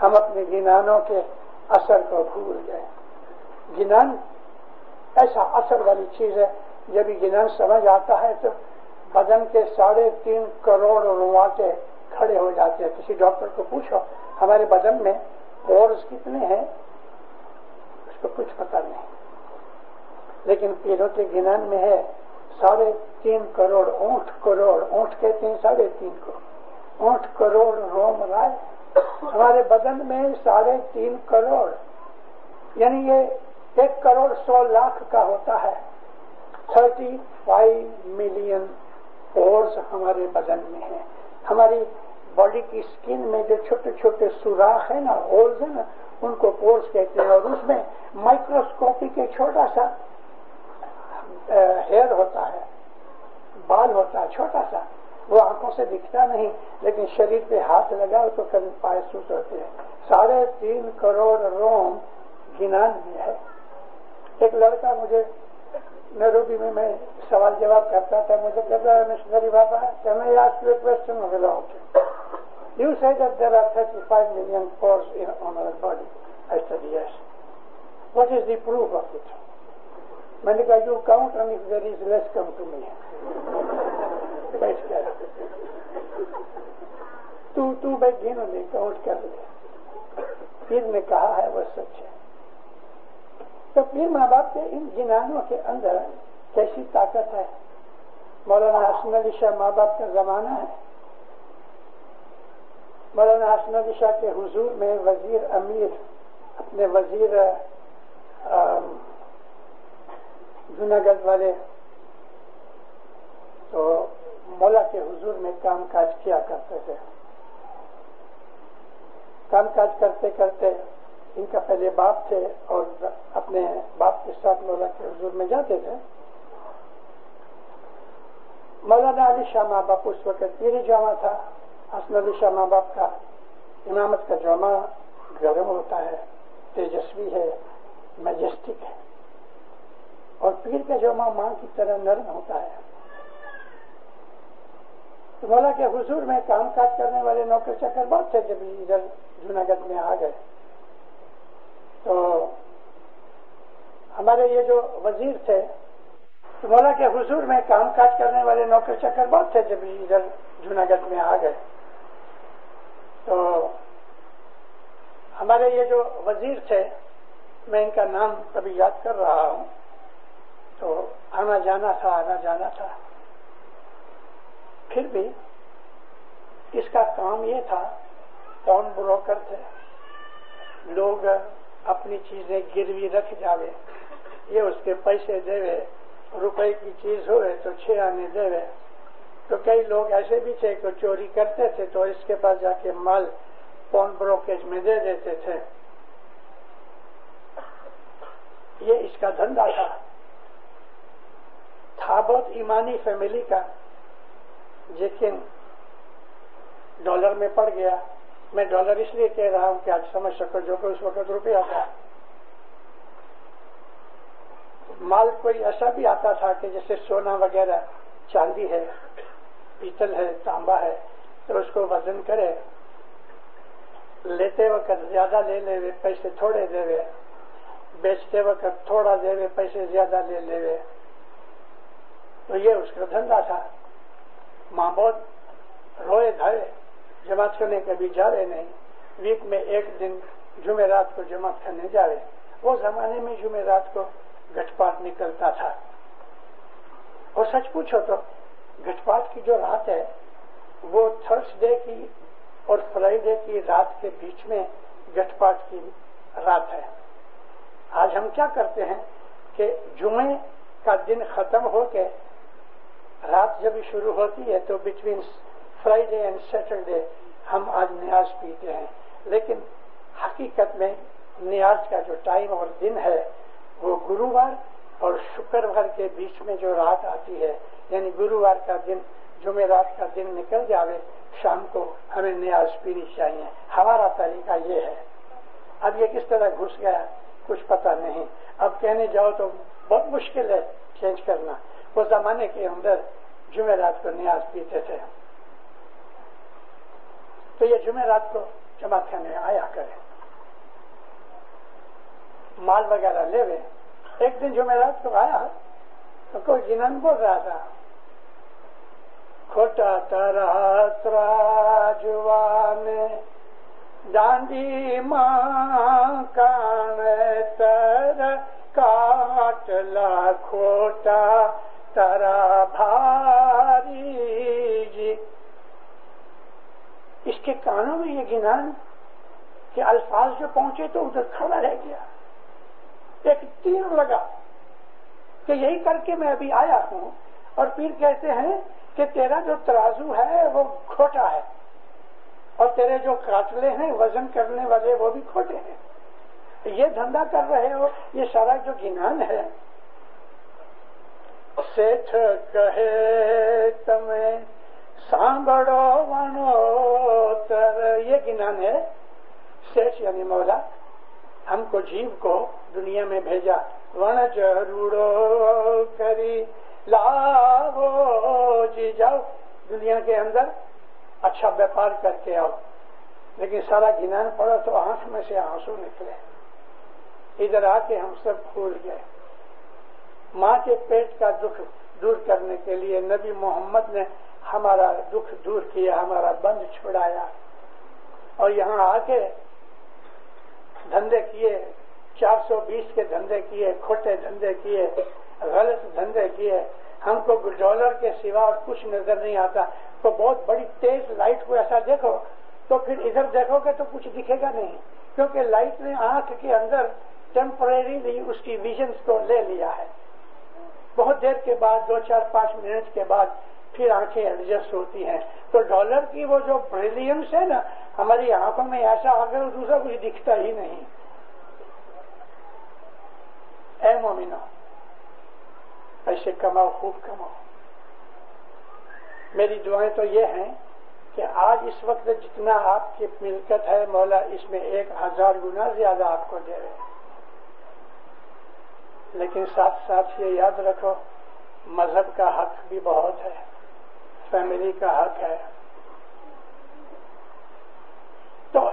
ہم اپنے گنانوں کے اثر کو بھول گئے. گنان ایسا اثر والی چیز ہے, جب یہ گنان سمجھ آتا ہے تو بدن کے 3.5 کروڑ رواٹے کھڑے ہو جاتے ہیں. کسی ڈاکٹر کو پوچھو ہمارے بدن میں پورز کتنے ہیں, اس کو کچھ پتہ نہیں, لیکن پیروں کے گنان میں ہے 3.5 کروڑ. اونٹ کہتے ہیں 3.5 کروڑ. 8 کروڑ روم رائے. ہمارے بدن میں 3.5 کروڑ, یعنی یہ 1 کروڑ 100 لاکھ کا ہوتا ہے. 35 ملین پورز ہمارے بدن میں ہیں. ہماری باڈی کی سکن میں جو چھوٹے چھوٹے سوراخ ہیں نا, ہولز ہیں نا, ان کو پورز کہتے ہیں. اور اس میں مائکروسکوپک ایک چھوٹا سا ہیئر ہوتا ہے, بال ہوتا ہے چھوٹا سا, وہ آنکھوں سے دکھتا نہیں, لیکن شریر پہ ہاتھ لگاؤ تو کبھی محسوس ہوتے ہیں. 3.5 کروڑ روم گنان میں ہے. ایک لڑکا مجھے نیروبی میں سوال جواب کرتا تھا, مجھے کہتا ہے مشنری بابا کیا میں ask you question okay you say that there are 35 million pores on our body. I said yes. What is the proof of it? میں نے کہا you count and if there is less come to me. بیٹھ گیا. تو بھائی گینوں نے count کر لے. پیر نے کہا ہے وہ سچ ہے. تو پیر ماں باپ کے ان جنانوں کے اندر کیسی طاقت ہے. مولانا حسن علی شاہ ماں باپ کا زمانہ ہے. مولانا حسن علی شاہ کے حضور میں وزیر امیر اپنے وزیر جوناگڑھ والے تو مولا کے حضور میں کام کاج کیا کرتے تھے. کام کاج کرتے کرتے ان کا پہلے باپ تھے اور اپنے باپ کے ساتھ مولا کے حضور میں جاتے تھے. مولانا علی شاہ ماں باپ اس وقت پیری جامع تھا. حسن علی شاہ ماں باپ کا امامت کا جامع گرم ہوتا ہے, تیجسوی ہے, میجسٹک ہے, اور پیر کا جامع ماں کی طرح نرم ہوتا ہے. تو مولا کے حضور میں کام کاج کرنے والے نوکر چکر بہت تھے. جب ادھر جوناگڑھ میں آ گئے تو ہمارے یہ جو وزیر تھے, تو مولا کے حضور میں کام کاج کرنے والے نوکر چکر بہت تھے. جب ادھر جوناگڑھ میں آ گئے تو ہمارے یہ جو وزیر تھے, میں ان کا نام کبھی یاد کر رہا ہوں, تو آنا جانا تھا. پھر بھی اس کا کام یہ تھا, پاؤن بروکر تھے. لوگ اپنی چیزیں گروی رکھ جاوے, یہ اس کے پیسے دے, روپے کی چیز ہوئے تو 6 آنے دے. تو کئی لوگ ایسے بھی تھے کہ چوری کرتے تھے تو اس کے پاس جا کے مال پاؤن بروکریج میں دے دیتے تھے. یہ اس کا دھندا تھا بہت ایمانی فیملی کا, لیکن ڈالر میں پڑ گیا. میں ڈالر اس لیے کہہ رہا ہوں کہ آج سمجھ سکو جو کہ اس وقت روپیہ تھا. مال کوئی ایسا بھی آتا تھا کہ جیسے سونا وغیرہ, چاندی ہے, پیتل ہے, تانبا ہے, تو اس کو وزن کرے, لیتے وقت زیادہ لے لے, پیسے تھوڑے دے, بیچتے وقت تھوڑا دے, پیسے زیادہ لے لے. تو یہ اس کا دھندا تھا. ماں بہت روئے دھائے, جماعت کرنے کبھی جاوے نہیں. ویک میں ایک دن جمعرات کو جماعت کرنے جاوے. وہ زمانے میں جمعرات کو گھٹ پاٹ نکلتا تھا. اور سچ پوچھو تو گھٹ پاٹ کی جو رات ہے وہ تھرسڈے کی اور فرائیڈے کی رات کے بیچ میں گھٹ پاٹ کی رات ہے. آج ہم کیا کرتے ہیں کہ جمعے کا دن ختم ہو کے رات جب شروع ہوتی ہے تو بٹوین فرائیڈے اینڈ سیٹرڈے ہم آج نیاز پیتے ہیں. لیکن حقیقت میں نیاز کا جو ٹائم اور دن ہے وہ گرووار اور شکروار کے بیچ میں جو رات آتی ہے, یعنی گرووار کا دن جمعرات کا دن نکل جاوے, شام کو ہمیں نیاز پینی چاہیے. ہمارا طریقہ یہ ہے. اب یہ کس طرح گھس گیا کچھ پتہ نہیں. اب کہنے جاؤ تو بہت مشکل ہے چینج کرنا. وہ زمانے کے اندر جمعرات کو نیاز پیتے تھے. تو یہ جمعرات کو جماعت کرنے آیا کرے, مال وغیرہ لے وے. ایک دن جمعرات کو آیا تو کوئی جنان بول رہا تھا, کھوٹا ترا ترا جوان ڈانڈی ماں کان تر کاٹ لا کھوٹا ترا بھاری جی. اس کے کانوں میں یہ گنان کہ الفاظ جو پہنچے تو ادھر کھڑا رہ گیا. ایک تیر لگا کہ یہی کر کے میں ابھی آیا ہوں. اور پیر کہتے ہیں کہ تیرا جو ترازو ہے وہ کھوٹا ہے اور تیرے جو کاٹلے ہیں وزن کرنے والے وہ بھی کھوٹے ہیں. یہ دھندا کر رہے ہو, یہ سارا جو گنان ہے. سیٹھ کہے تمہیں سانبڑو ونو تر, یہ گنان ہے. سیٹھ یعنی مولا ہم کو جیو کو دنیا میں بھیجا, ون جروڑو کری لاؤ جی, جاؤ دنیا کے اندر اچھا ویپار کر کے آؤ. لیکن سارا گنان پڑا تو آنکھ میں سے آنسو نکلے. ادھر آ کے ہم سب بھول گئے. ماں کے پیٹ کا دکھ دور کرنے کے لیے نبی محمد نے ہمارا دکھ دور کیا، ہمارا بند چھڑایا، اور یہاں آ کے دھندے کیے، 420 کے دھندے کیے، کھوٹے دھندے کیے، غلط دھندے کیے، ہم کو ڈالر کے سوا اور کچھ نظر نہیں آتا۔ تو بہت بڑی تیز لائٹ کو ایسا دیکھو تو پھر ادھر دیکھو گے تو کچھ دکھے گا نہیں، کیونکہ لائٹ نے آنکھ کے اندر ٹیمپریریلی اس کی ویژنز کو لے لیا ہے۔ بہت دیر کے بعد 2-4-5 منٹ کے بعد پھر آنکھیں ایڈجسٹ ہوتی ہیں۔ تو ڈالر کی وہ جو بریلینس ہے نا، ہماری آنکھوں میں ایسا اگر دوسرا کچھ دکھتا ہی نہیں۔ اے مومنو، ایسے کماؤ، خوب کماؤ۔ میری دعائیں تو یہ ہیں کہ آج اس وقت جتنا آپ کی ملکت ہے، مولا اس میں 1000 گنا زیادہ آپ کو دے رہے ہیں، لیکن ساتھ ساتھ یہ یاد رکھو مذہب کا حق بھی بہت ہے، فیملی کا حق ہے۔ تو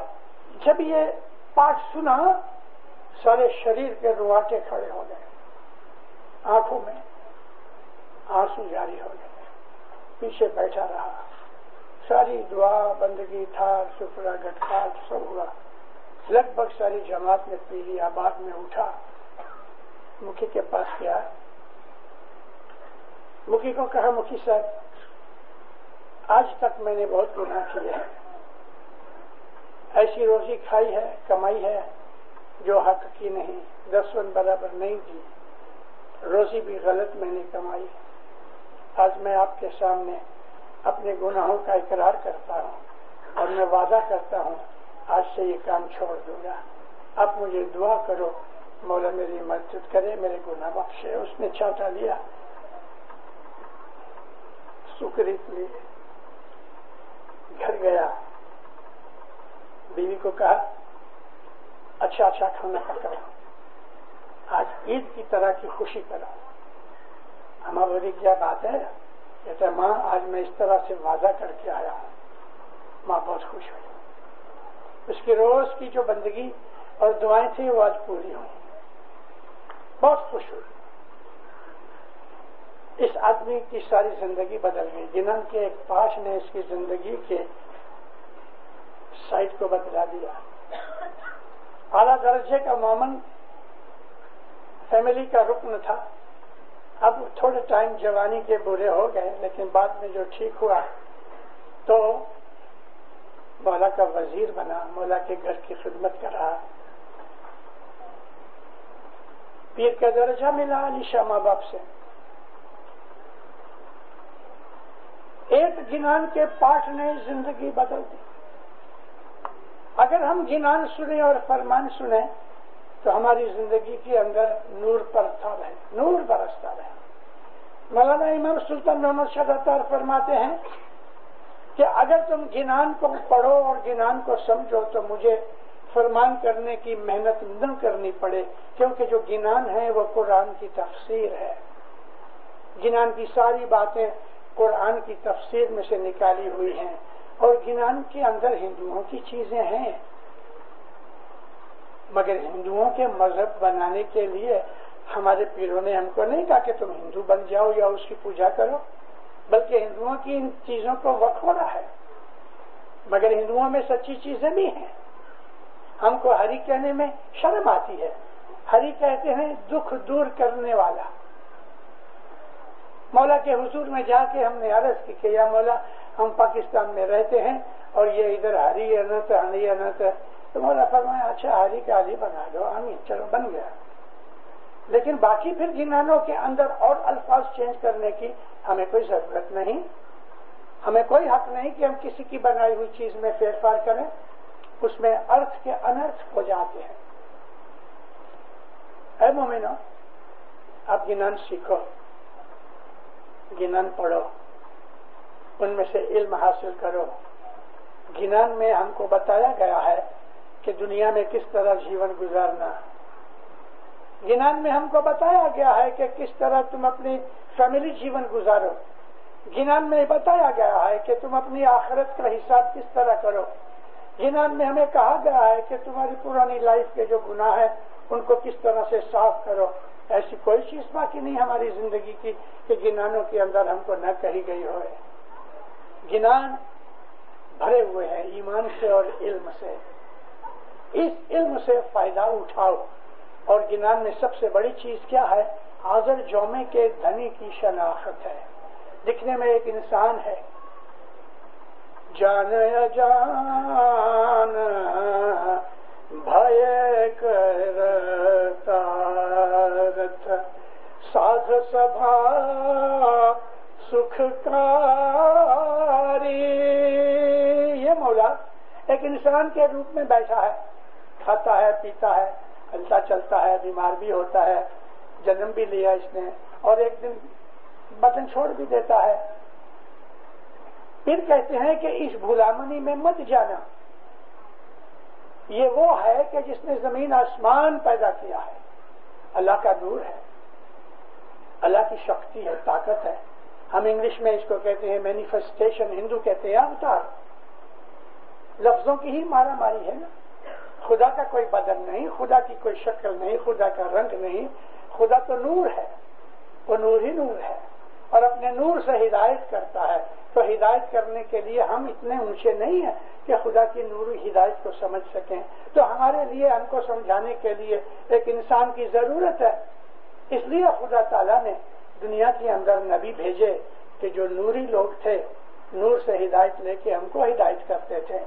جب یہ پاٹ سنا، سارے شریر کے روانٹے کھڑے ہو گئے، آنکھوں میں آنسو جاری ہو گئے۔ پیچھے بیٹھا رہا، ساری دعا بندگی تھا، سفرہ گٹکاٹ سب ہوا، لگ بھگ ساری جماعت نے پی لیا۔ بعد میں اٹھا، مکھی کے پاس گیا، مکھی کو کہا، مکھی صاحب آج تک میں نے بہت گناہ کیے ہیں، ایسی روزی کھائی ہے، کمائی ہے جو حق کی نہیں، 10 برابر نہیں دی، روزی بھی غلط میں نے کمائی۔ آج میں آپ کے سامنے اپنے گناہوں کا اقرار کرتا ہوں اور میں وعدہ کرتا ہوں آج سے یہ کام چھوڑ دوں گا، آپ مجھے دعا کرو، مولا میری مدد کرے، میرے گناہ بخشے۔ اس نے چھاٹا لیا، سکریت لی، گھر گیا، بیوی کو کہا اچھا کھانا پکاؤ، آج عید کی طرح کی خوشی کرو۔ اما بولی کیا بات ہے؟ کہتا ہے ماں آج میں اس طرح سے وعدہ کر کے آیا ہوں۔ ماں بہت خوش ہوئی، اس کی روز کی جو بندگی اور دعائیں تھیں وہ آج پوری ہوئی، بہت خوش ہوئی۔ اس آدمی کی ساری زندگی بدل گئی، جنہوں کے ایک پاش نے اس کی زندگی کے سائٹ کو بدلا دیا۔ اعلیٰ درجے کا مومن فیملی کا رکن تھا، اب تھوڑے ٹائم جوانی کے برے ہو گئے، لیکن بعد میں جو ٹھیک ہوا تو مولا کا وزیر بنا، مولا کے گھر کی خدمت کر رہا، پیر کا درجہ ملا علیشا ماں باپ سے۔ ایک گنان کے پاٹ نے زندگی بدل دی۔ اگر ہم گنان سنیں اور فرمان سنیں تو ہماری زندگی کے اندر نور پرتا رہے، نور برستا رہے۔ مولانا امام سلطان محمد شاہ عطار فرماتے ہیں کہ اگر تم گنان کو پڑھو اور گنان کو سمجھو تو مجھے فرمان کرنے کی محنت نہ کرنی پڑے، کیونکہ جو گنان ہے وہ قرآن کی تفسیر ہے۔ گنان کی ساری باتیں قرآن کی تفسیر میں سے نکالی ہوئی ہیں، اور گنان کے اندر ہندوؤں کی چیزیں ہیں، مگر ہندوؤں کے مذہب بنانے کے لیے ہمارے پیروں نے ہم کو نہیں کہا کہ تم ہندو بن جاؤ یا اس کی پوجا کرو، بلکہ ہندوؤں کی ان چیزوں کو وقف ہو رہا ہے، مگر ہندوؤں میں سچی چیزیں بھی ہیں۔ ہم کو ہری کہنے میں شرم آتی ہے، ہری کہتے ہیں دکھ دور کرنے والا۔ مولا کے حضور میں جا کے ہم نے عرض کی کہ یا مولا ہم پاکستان میں رہتے ہیں اور یہ ادھر ہری انت ہری انت، تو مولا فرمایا اچھا ہری کا علی بنا دو، آمین، چلو بن گیا۔ لیکن باقی پھر گنانوں کے اندر اور الفاظ چینج کرنے کی ہمیں کوئی ضرورت نہیں، ہمیں کوئی حق نہیں کہ ہم کسی کی بنائی ہوئی چیز میں پھیر پھار کریں، اس میں ارتھ کے انرتھ ہو جاتے ہیں۔ اے مومنو، آپ گنان سیکھو، گنان پڑھو، ان میں سے علم حاصل کرو۔ گنان میں ہم کو بتایا گیا ہے کہ دنیا میں کس طرح جیون گزارنا، گنان میں ہم کو بتایا گیا ہے کہ کس طرح تم اپنی فیملی جیون گزارو، گنان میں بتایا گیا ہے کہ تم اپنی آخرت کا حساب کس طرح کرو، گنان میں ہمیں کہا گیا ہے کہ تمہاری پرانی لائف کے جو گناہ ہیں ان کو کس طرح سے صاف کرو۔ ایسی کوئی چیز باقی نہیں ہماری زندگی کی کہ گنانوں کے اندر ہم کو نہ کہی گئی ہوئے۔ گنان بھرے ہوئے ہیں ایمان سے اور علم سے. اس علم سے فائدہ اٹھاؤ. اور گنان میں سب سے بڑی چیز کیا ہے؟ حاضر جومے کے دھنی کی شناخت ہے. دکھنے میں ایک انسان ہے، جان جان بھائے کرتا رتھ سادھ سبھا سکھ کاری. یہ مولا ایک انسان کے روپ میں بیٹھا ہے، کھاتا ہے، پیتا ہے، ہلتا چلتا ہے، بیمار بھی ہوتا ہے، جنم بھی لیا اس نے، اور ایک دن بدن چھوڑ بھی دیتا ہے. پھر کہتے ہیں کہ اس بھلامنی میں مت جانا. یہ وہ ہے کہ جس نے زمین آسمان پیدا کیا ہے، اللہ کا نور ہے، اللہ کی شکتی ہے، طاقت ہے. ہم انگلش میں اس کو کہتے ہیں مینیفیسٹیشن، ہندو کہتے ہیں اوتار. لفظوں کی ہی مارا ماری ہے نا. خدا کا کوئی بدن نہیں، خدا کی کوئی شکل نہیں، خدا کا رنگ نہیں. خدا تو نور ہے، وہ نور ہی نور ہے، اور اپنے نور سے ہدایت کرتا ہے. تو ہدایت کرنے کے لیے ہم اتنے اونچے نہیں ہیں کہ خدا کی نوری ہدایت کو سمجھ سکیں. تو ہمارے لیے ہم کو سمجھانے کے لیے ایک انسان کی ضرورت ہے. اس لیے خدا تعالیٰ نے دنیا کے اندر نبی بھیجے کہ جو نوری لوگ تھے، نور سے ہدایت لے کے ہم کو ہدایت کرتے تھے.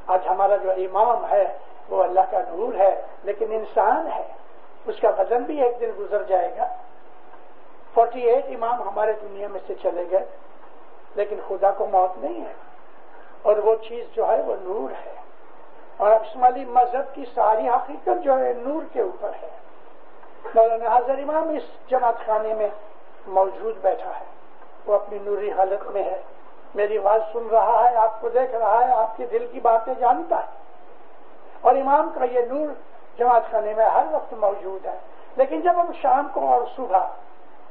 آج ہمارا جو امام ہے وہ اللہ کا نور ہے، لیکن انسان ہے، اس کا بدن بھی ایک دن گزر جائے گا. 48 امام ہمارے دنیا میں سے چلے گئے، لیکن خدا کو موت نہیں ہے، اور وہ چیز جو ہے وہ نور ہے. اور اسماعیلی مذہب کی ساری حقیقت جو ہے نور کے اوپر ہے. مولانا حاضر امام اس جماعت خانے میں موجود بیٹھا ہے، وہ اپنی نوری حالت میں ہے، میری آواز سن رہا ہے، آپ کو دیکھ رہا ہے، آپ کے دل کی باتیں جانتا ہے. اور امام کا یہ نور جماعت خانے میں ہر وقت موجود ہے. لیکن جب ہم شام کو اور صبح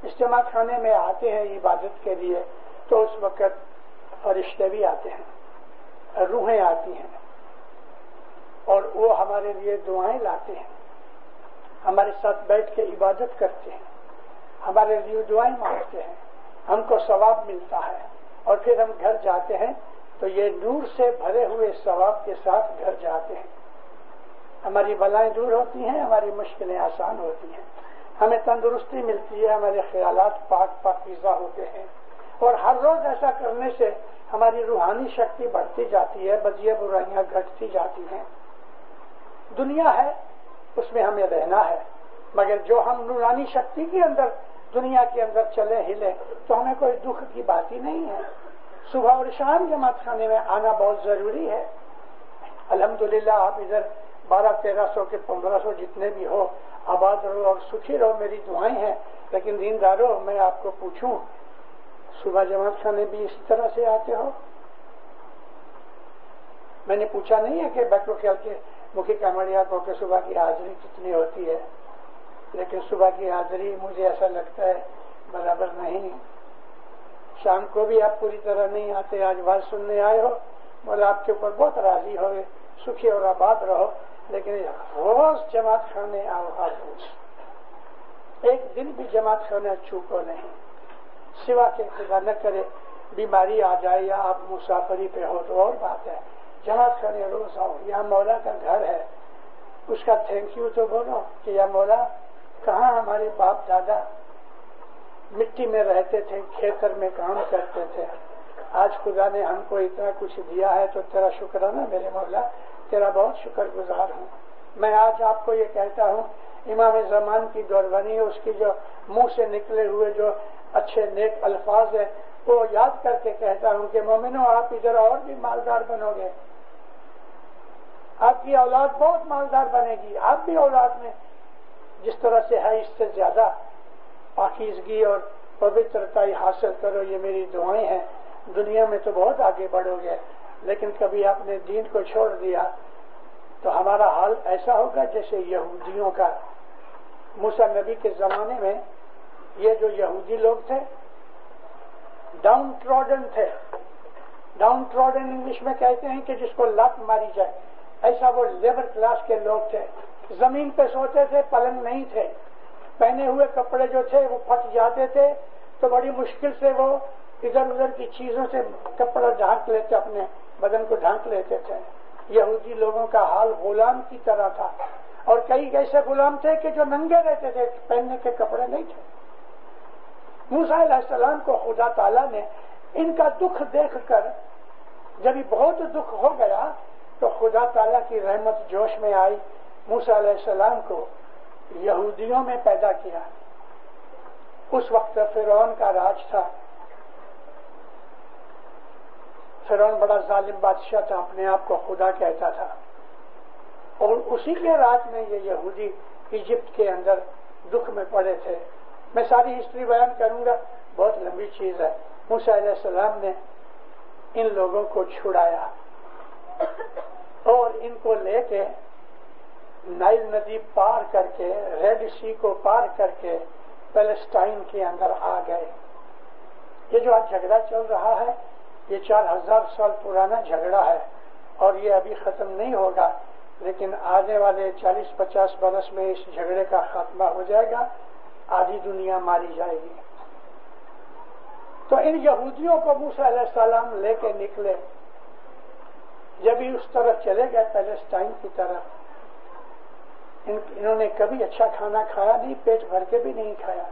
اس جماعت خانے میں آتے ہیں عبادت کے لیے، تو اس وقت فرشتے بھی آتے ہیں، روحیں آتی ہیں، اور وہ ہمارے لیے دعائیں لاتے ہیں، ہمارے ساتھ بیٹھ کے عبادت کرتے ہیں، ہمارے لیے دعائیں مانگتے ہیں، ہم کو ثواب ملتا ہے. اور پھر ہم گھر جاتے ہیں تو یہ نور سے بھرے ہوئے ثواب کے ساتھ گھر جاتے ہیں. ہماری بلائیں دور ہوتی ہیں، ہماری مشکلیں آسان ہوتی ہیں، ہمیں تندرستی ملتی ہے، ہمارے خیالات پاک پاکیزہ ہوتے ہیں. اور ہر روز ایسا کرنے سے ہماری روحانی شکتی بڑھتی جاتی ہے، بدیاں برائیاں گھٹتی جاتی ہیں. دنیا ہے، اس میں ہمیں رہنا ہے، مگر جو ہم نورانی شکتی کے اندر دنیا کے اندر چلے ہلے تو ہمیں کوئی دکھ کی بات ہی نہیں ہے. صبح اور شام جماعت خانے میں آنا بہت ضروری ہے. الحمدللہ آپ ادھر 1200-1300 کے 1500 جتنے بھی ہو، آباد رہو اور سکھی رہو، میری دعائیں ہیں. لیکن دیندارو، میں آپ کو پوچھوں، صبح جماعت خانے بھی اسی طرح سے آتے ہو؟ میں نے پوچھا نہیں ہے کہ بیٹو خیال کے مکھی کامڑیا کو کہ صبح کی حاضری کتنی ہوتی ہے، لیکن صبح کی حاضری مجھے ایسا لگتا ہے برابر نہیں. شام کو بھی آپ پوری طرح نہیں آتے. آج بات سننے آئے ہو، مولا آپ کے اوپر بہت راضی ہوئے، سکھی اور آباد رہو. لیکن روز جماعت خانے آؤ، ہر روز ایک دن بھی جماعت خانے چوکو نہیں، سوا کے خدا نہ کرے بیماری آ جائے یا آپ مسافری پہ ہو تو اور بات ہے. جماعت خانے روز آؤ. یہاں مولا کا گھر ہے، اس کا تھینک یو تو بولو کہ یا مولا، کہاں ہمارے باپ دادا مٹی میں رہتے تھے، کھیتر میں کام کرتے تھے، آج خدا نے ہم کو اتنا کچھ دیا ہے تو تیرا شکرانہ میرے مولا، تیرا بہت شکر گزار ہوں. میں آج آپ کو یہ کہتا ہوں، امام زمان کی دوربانی، اس کی جو منہ سے نکلے ہوئے جو اچھے نیک الفاظ ہیں وہ یاد کر کے کہتا ہوں کہ مومنو، آپ ادھر اور بھی مالدار بنو گے، آپ کی اولاد بہت مالدار بنے گی. آپ بھی اولاد میں جس طرح سے ہے اس سے زیادہ پاکیزگی اور پوترتا حاصل کرو. یہ میری دعائیں ہیں. دنیا میں تو بہت آگے بڑھو گے، لیکن کبھی آپ نے دین کو چھوڑ دیا تو ہمارا حال ایسا ہوگا جیسے یہودیوں کا. موسیٰ نبی کے زمانے میں یہ جو یہودی لوگ تھے ڈاؤن ٹروڈن تھے. ڈاؤن ٹروڈن انگلش میں کہتے ہیں کہ جس کو لت ماری جائے. ایسا وہ لیبر کلاس کے لوگ تھے. زمین پہ سوتے تھے، پلنگ نہیں تھے. پہنے ہوئے کپڑے جو تھے وہ پھٹ جاتے تھے تو بڑی مشکل سے وہ ادھر ادھر کی چیزوں سے کپڑا ڈھانک لیتے، اپنے بدن کو ڈھانک لیتے تھے۔ یہودی لوگوں کا حال غلام کی طرح تھا، اور کئی ایسے غلام تھے کہ جو ننگے رہتے تھے، پہننے کے کپڑے نہیں تھے۔ موسیٰ علیہ السلام کو خدا تعالیٰ نے ان کا دکھ دیکھ کر، جب یہ بہت دکھ ہو گیا تو خدا تعالیٰ کی رحمت جوش میں آئی، موسیٰ علیہ السلام کو یہودیوں میں پیدا کیا۔ اس وقت فرعون کا راج تھا، فرعون بڑا ظالم بادشاہ تھا، اپنے آپ کو خدا کہتا تھا، اور اسی کے راج میں یہ یہودی ایجپٹ کے اندر دکھ میں پڑے تھے۔ میں ساری ہسٹری بیان کروں گا، بہت لمبی چیز ہے۔ موسیٰ علیہ السلام نے ان لوگوں کو چھڑایا اور ان کو لے کے نائل ندی پار کر کے، ریڈ سی کو پار کر کے پیلسٹائن کے اندر آ گئے۔ یہ جو آج جھگڑا چل رہا ہے، یہ 4000 سال پرانا جھگڑا ہے، اور یہ ابھی ختم نہیں ہوگا، لیکن آنے والے 40-50 برس میں اس جھگڑے کا خاتمہ ہو جائے گا، آدھی دنیا ماری جائے گی۔ تو ان یہودیوں کو موسیٰ علیہ السلام لے کے نکلے، جب ہی اس طرف چلے گئے پیلسٹائن کی طرف، انہوں نے کبھی اچھا کھانا کھایا نہیں، پیٹ بھر کے بھی نہیں کھایا۔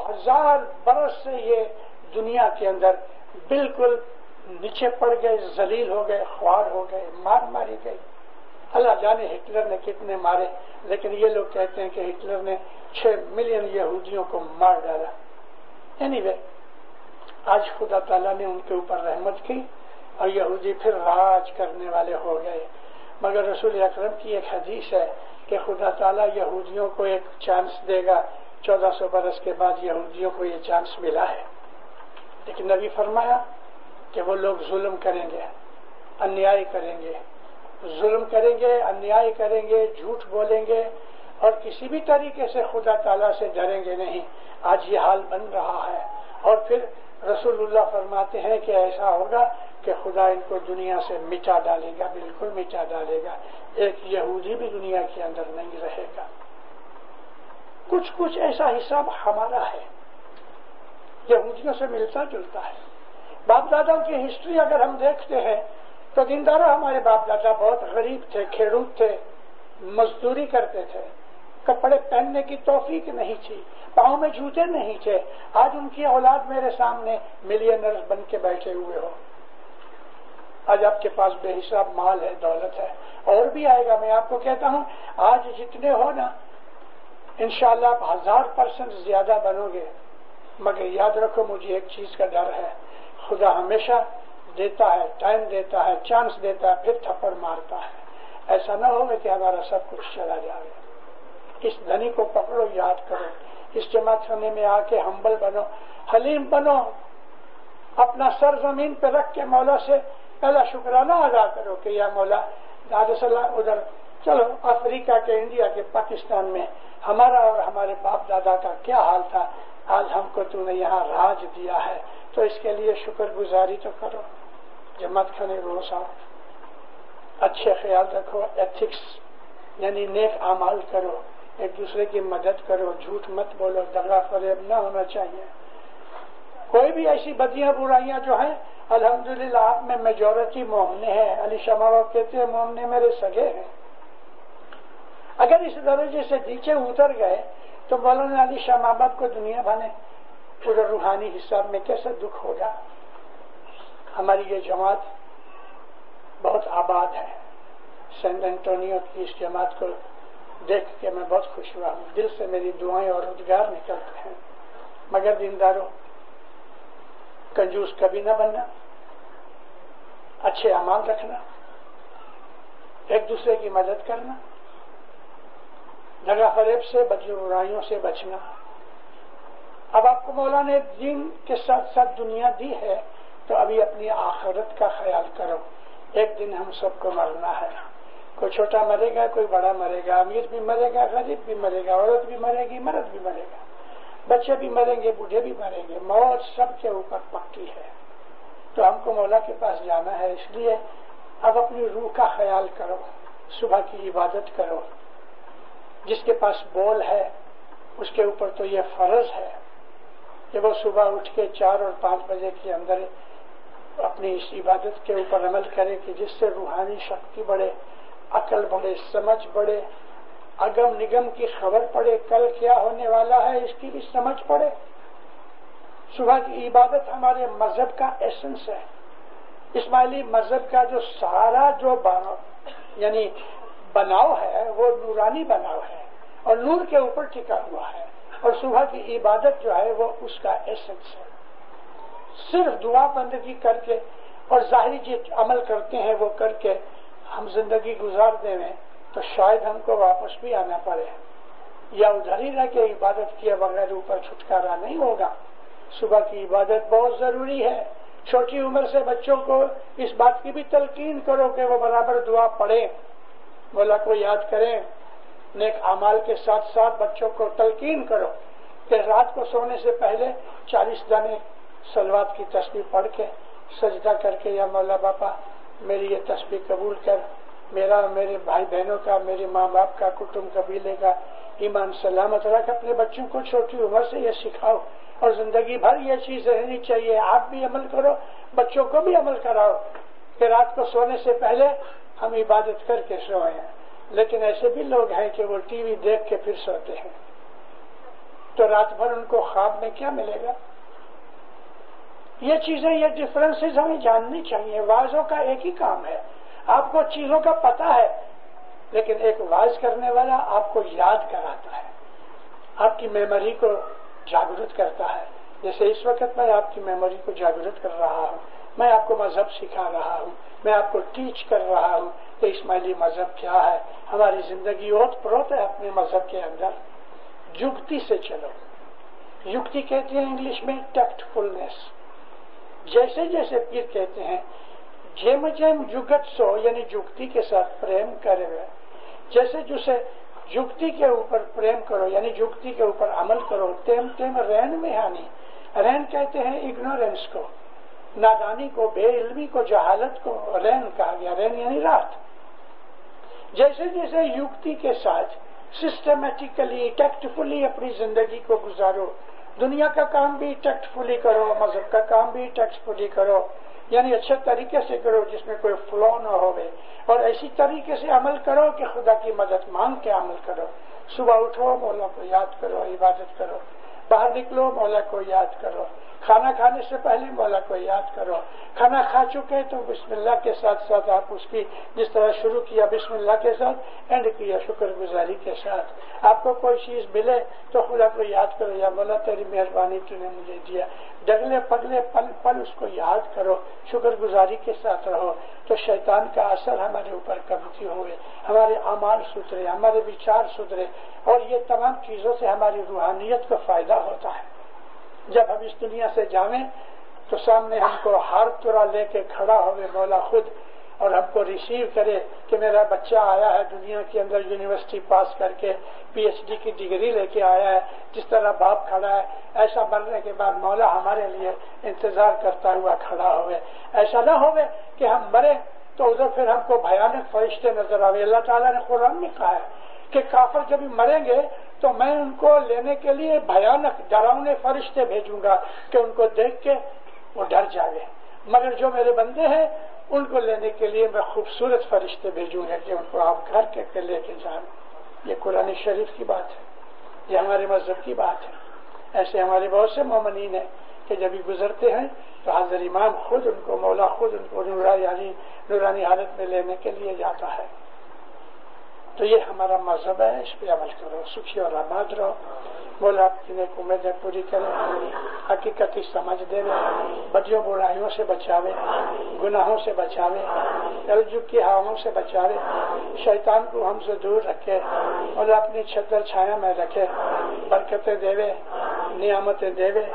ہزار برس سے یہ دنیا کے اندر بالکل نیچے پڑ گئے، ذلیل ہو گئے، خوار ہو گئے، ماری گئی۔ اللہ جانے ہٹلر نے کتنے مارے، لیکن یہ لوگ کہتے ہیں کہ ہٹلر نے 6 ملین یہودیوں کو مار ڈالا۔ anyway، آج خدا تعالیٰ نے ان کے اوپر رحمت کی اور یہودی پھر راج کرنے والے ہو گئے۔ مگر رسول اکرم کی ایک حدیث ہے کہ خدا تعالیٰ یہودیوں کو ایک چانس دے گا۔ 1400 برس کے بعد یہودیوں کو یہ چانس ملا ہے، لیکن نبی فرمایا کہ وہ لوگ ظلم کریں گے، انیائی کریں گے، ظلم کریں گے، انیائی کریں گے، جھوٹ بولیں گے، اور کسی بھی طریقے سے خدا تعالیٰ سے ڈریں گے نہیں۔ آج یہ حال بن رہا ہے، اور پھر رسول اللہ فرماتے ہیں کہ ایسا ہوگا کہ خدا ان کو دنیا سے مٹا ڈالے گا، بالکل مٹا ڈالے گا، ایک یہودی بھی دنیا کے اندر نہیں رہے گا۔ کچھ ایسا حساب ہمارا ہے، یہودیوں سے ملتا جلتا ہے۔ باپ دادا کی ہسٹری اگر ہم دیکھتے ہیں تو دینداروں ہمارے باپ دادا بہت غریب تھے، کھیڑوت تھے، مزدوری کرتے تھے، کپڑے پہننے کی توفیق نہیں تھی، پاؤں میں جوتے نہیں تھے۔ آج ان کی اولاد میرے سامنے ملینرز بن کے بیٹھے ہوئے ہو۔ آج آپ کے پاس بے حساب مال ہے، دولت ہے، اور بھی آئے گا۔ میں آپ کو کہتا ہوں، آج جتنے ہو نا، انشاءاللہ آپ 1000% زیادہ بنو گے، مگر یاد رکھو مجھے ایک چیز کا ڈر ہے، خدا ہمیشہ دیتا ہے، ٹائم دیتا ہے، چانس دیتا ہے، پھر تھپڑ مارتا ہے۔ ایسا نہ ہوگا کہ ہمارا سب کچھ چلا جائے۔ اس دھنی کو پکڑو، یاد کرو، اس جماعت خانے میں آ کے ہمبل بنو، حلیم بنو، اپنا سر زمین پہ رکھ کے مولا سے پہلا شکرانہ ادا کرو کہ یا مولا، ادھر چلو افریقہ کے، انڈیا کے، پاکستان میں ہمارا اور ہمارے باپ دادا کا کیا حال تھا، آج ہم کو تو نے یہاں راج دیا ہے، تو اس کے لیے شکر گزاری تو کرو۔ جماعت خانے روز آؤ، اچھے خیال رکھو، ایتھکس یعنی نیک اعمال کرو، ایک دوسرے کی مدد کرو، جھوٹ مت بولو، دغا فریب نہ ہونا چاہیے۔ کوئی بھی ایسی بدیاں برائیاں جو ہیں، الحمدللہ آپ میں میجورٹی مومنے ہیں۔ علی شاہ محمد کہتے ہیں مومنے میرے سگے ہیں۔ اگر اس درجے سے نیچے اتر گئے تو مولانا علی شاہ محمد کو دنیا بھانے پورے روحانی حساب میں کیسے دکھ ہوگا۔ ہماری یہ جماعت بہت آباد ہے، سینٹ انٹونیو کی اس جماعت کو دیکھ کے میں بہت خوش ہوا ہوں، دل سے میری دعائیں اور روزگار نکلتے ہیں۔ مگر دینداروں، کنجوس کبھی نہ بننا، اچھے اعمال رکھنا، ایک دوسرے کی مدد کرنا، دغا فریب سے، بدی برائیوں سے بچنا۔ اب آپ کو مولا نے دین کے ساتھ ساتھ دنیا دی ہے، تو ابھی اپنی آخرت کا خیال کرو۔ ایک دن ہم سب کو مرنا ہے، کوئی چھوٹا مرے گا، کوئی بڑا مرے گا، امیر بھی مرے گا، غریب بھی مرے گا، عورت بھی مرے گی، مرد بھی مرے گا، بچے بھی مریں گے، بوڑھے بھی مریں گے، موت سب کے اوپر پکی ہے۔ تو ہم کو مولا کے پاس جانا ہے، اس لیے اب اپنی روح کا خیال کرو، صبح کی عبادت کرو۔ جس کے پاس بول ہے اس کے اوپر تو یہ فرض ہے کہ وہ صبح اٹھ کے 4 اور 5 بجے کے اندر اپنی اس عبادت کے اوپر عمل کرے کہ جس سے روحانی شکتی بڑھے، عقل بڑھے، سمجھ بڑھے، اگم نگم کی خبر پڑے، کل کیا ہونے والا ہے اس کی بھی سمجھ پڑے۔ صبح کی عبادت ہمارے مذہب کا ایسنس ہے۔ اسماعیلی مذہب کا جو سارا جو یعنی بناؤ ہے وہ نورانی بناؤ ہے اور نور کے اوپر ٹکا ہوا ہے، اور صبح کی عبادت جو ہے وہ اس کا ایسنس ہے۔ صرف دعا بندگی کر کے اور ظاہری جو عمل کرتے ہیں وہ کر کے ہم زندگی گزار دیں تو شاید ہم کو واپس بھی آنا پڑے، یا ادھر ہی رہ کے عبادت کیے بغیر اوپر چھٹکارا نہیں ہوگا۔ صبح کی عبادت بہت ضروری ہے۔ چھوٹی عمر سے بچوں کو اس بات کی بھی تلقین کرو کہ وہ برابر دعا پڑھیں، مولا کو یاد کریں۔ نیک اعمال کے ساتھ ساتھ بچوں کو تلقین کرو کہ رات کو سونے سے پہلے 40 دانے صلوات کی تسبیح پڑھ کے سجدہ کر کے، یا مولا باپا میری یہ تسبیح قبول کر، میرا، میرے بھائی بہنوں کا، میرے ماں باپ کا، کٹمب قبیلے کا ایمان سلامت رکھ۔ اپنے بچوں کو چھوٹی عمر سے یہ سکھاؤ، اور زندگی بھر یہ چیز رہنی چاہیے۔ آپ بھی عمل کرو، بچوں کو بھی عمل کراؤ کہ رات کو سونے سے پہلے ہم عبادت کر کے سوئیں۔ لیکن ایسے بھی لوگ ہیں کہ وہ ٹی وی دیکھ کے پھر سوتے ہیں، تو رات بھر ان کو خواب میں کیا ملے گا؟ یہ چیزیں، یہ ڈفرنسز ہمیں جاننی چاہیے۔ واعظوں کا ایک ہی کام ہے، آپ کو چیزوں کا پتہ ہے، لیکن ایک واعظ کرنے والا آپ کو یاد کراتا ہے، آپ کی میموری کو جاگرت کرتا ہے۔ جیسے اس وقت میں آپ کی میموری کو جاگرت کر رہا ہوں، میں آپ کو مذہب سکھا رہا ہوں، میں آپ کو ٹیچ کر رہا ہوں کہ اسماعیلی مذہب کیا ہے۔ ہماری زندگی اوت پروت ہے اپنے مذہب کے اندر۔ یکتی سے چلو، یکتی کہتے ہیں انگلش میں ٹیکٹفلنس۔ جیسے جیسے پیر کہتے ہیں جیم جیم جگت سو، یعنی یکتی کے ساتھ پریم کرے ہوئے، جیسے جسے یکتی کے اوپر پریم کرو یعنی یکتی کے اوپر عمل کرو، تیم تیم رین میں ہانی۔ رین کہتے ہیں اگنورینس کو، نادانی کو، بے علمی کو، جہالت کو رین کہا گیا۔ رین یعنی رات۔ جیسے جیسے یکتی کے ساتھ سسٹمیٹیکلی ٹیکٹفلی اپنی زندگی کو گزارو، دنیا کا کام بھی ٹیکٹفلی کرو، مذہب کا کام بھی ٹیکٹفلی کرو، یعنی اچھے طریقے سے کرو جس میں کوئی فلو نہ ہوئے، اور ایسی طریقے سے عمل کرو کہ خدا کی مدد مانگ کے عمل کرو۔ صبح اٹھو، مولا کو یاد کرو، عبادت کرو، باہر نکلو، مولا کو یاد کرو، کھانا کھانے سے پہلے مولا کو یاد کرو، کھانا کھا چکے تو بسم اللہ کے ساتھ ساتھ آپ اس کی جس طرح شروع کیا بسم اللہ کے ساتھ، اینڈ کیا شکر گزاری کے ساتھ۔ آپ کو کوئی چیز ملے تو خدا کو یاد کرو، یا مولا تیری مہربانی تو نے مجھے دیا۔ ڈگلے پگلے پل پل اس کو یاد کرو، شکر گزاری کے ساتھ رہو، تو شیطان کا اثر ہمارے اوپر کمتی ہوئے، ہمارے اعمال سدھرے، ہمارے وچار سدھرے، اور یہ تمام چیزوں سے ہماری روحانیت کو فائدہ ہوتا ہے۔ جب ہم اس دنیا سے جائیں تو سامنے ہم کو ہر طرح لے کے کھڑا ہوئے مولا خود، اور ہم کو ریسیو کرے کہ میرا بچہ آیا ہے دنیا کے اندر، یونیورسٹی پاس کر کے پی ایچ ڈی کی ڈگری لے کے آیا ہے، جس طرح باپ کھڑا ہے ایسا مرنے کے بعد مولا ہمارے لیے انتظار کرتا ہوا کھڑا ہوئے۔ ایسا نہ ہوئے کہ ہم مرے تو ادھر پھر ہم کو بھیانک فرشتے نظر آئے۔ اللہ تعالیٰ نے قرآن میں کہا ہے کہ کافر جب مریں گے تو میں ان کو لینے کے لیے بھیانک ڈراؤنے فرشتے بھیجوں گا کہ ان کو دیکھ کے وہ ڈر جائے، مگر جو میرے بندے ہیں ان کو لینے کے لیے میں خوبصورت فرشتے بھیجوں گا کہ ان کو آپ گھر کے لے کے جائیں۔ یہ قرآن شریف کی بات ہے، یہ ہمارے مذہب کی بات ہے۔ ایسے ہمارے بہت سے مومنین ہیں کہ جب یہ گزرتے ہیں تو حضرت امام خود ان کو، مولا خود ان کو نورانی حالت میں لینے کے لیے جاتا ہے۔ تو یہ ہمارا مذہب ہے، اس پہ عمل کرو، سکھی اور آباد رہو۔ مولا آپ کی نیک امیدیں پوری کرے، حقیقتی سمجھ دے، بدیوں برائیوں سے بچاوے، گناہوں سے بچاوے، الجھگ کی ہواؤں سے بچاوے، شیطان کو ہم سے دور رکھے، مولا اپنی چھتر چھایا میں رکھے، برکتیں دیوے، نعمتیں دیوے،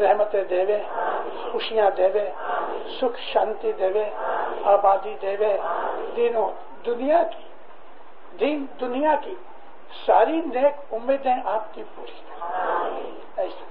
رحمتیں دیوے، خوشیاں دیوے، سکھ شانتی دیوے، آبادی دیوے، دین دنیا کی ساری نیک امیدیں آپ کی پوری کریں۔ ایسا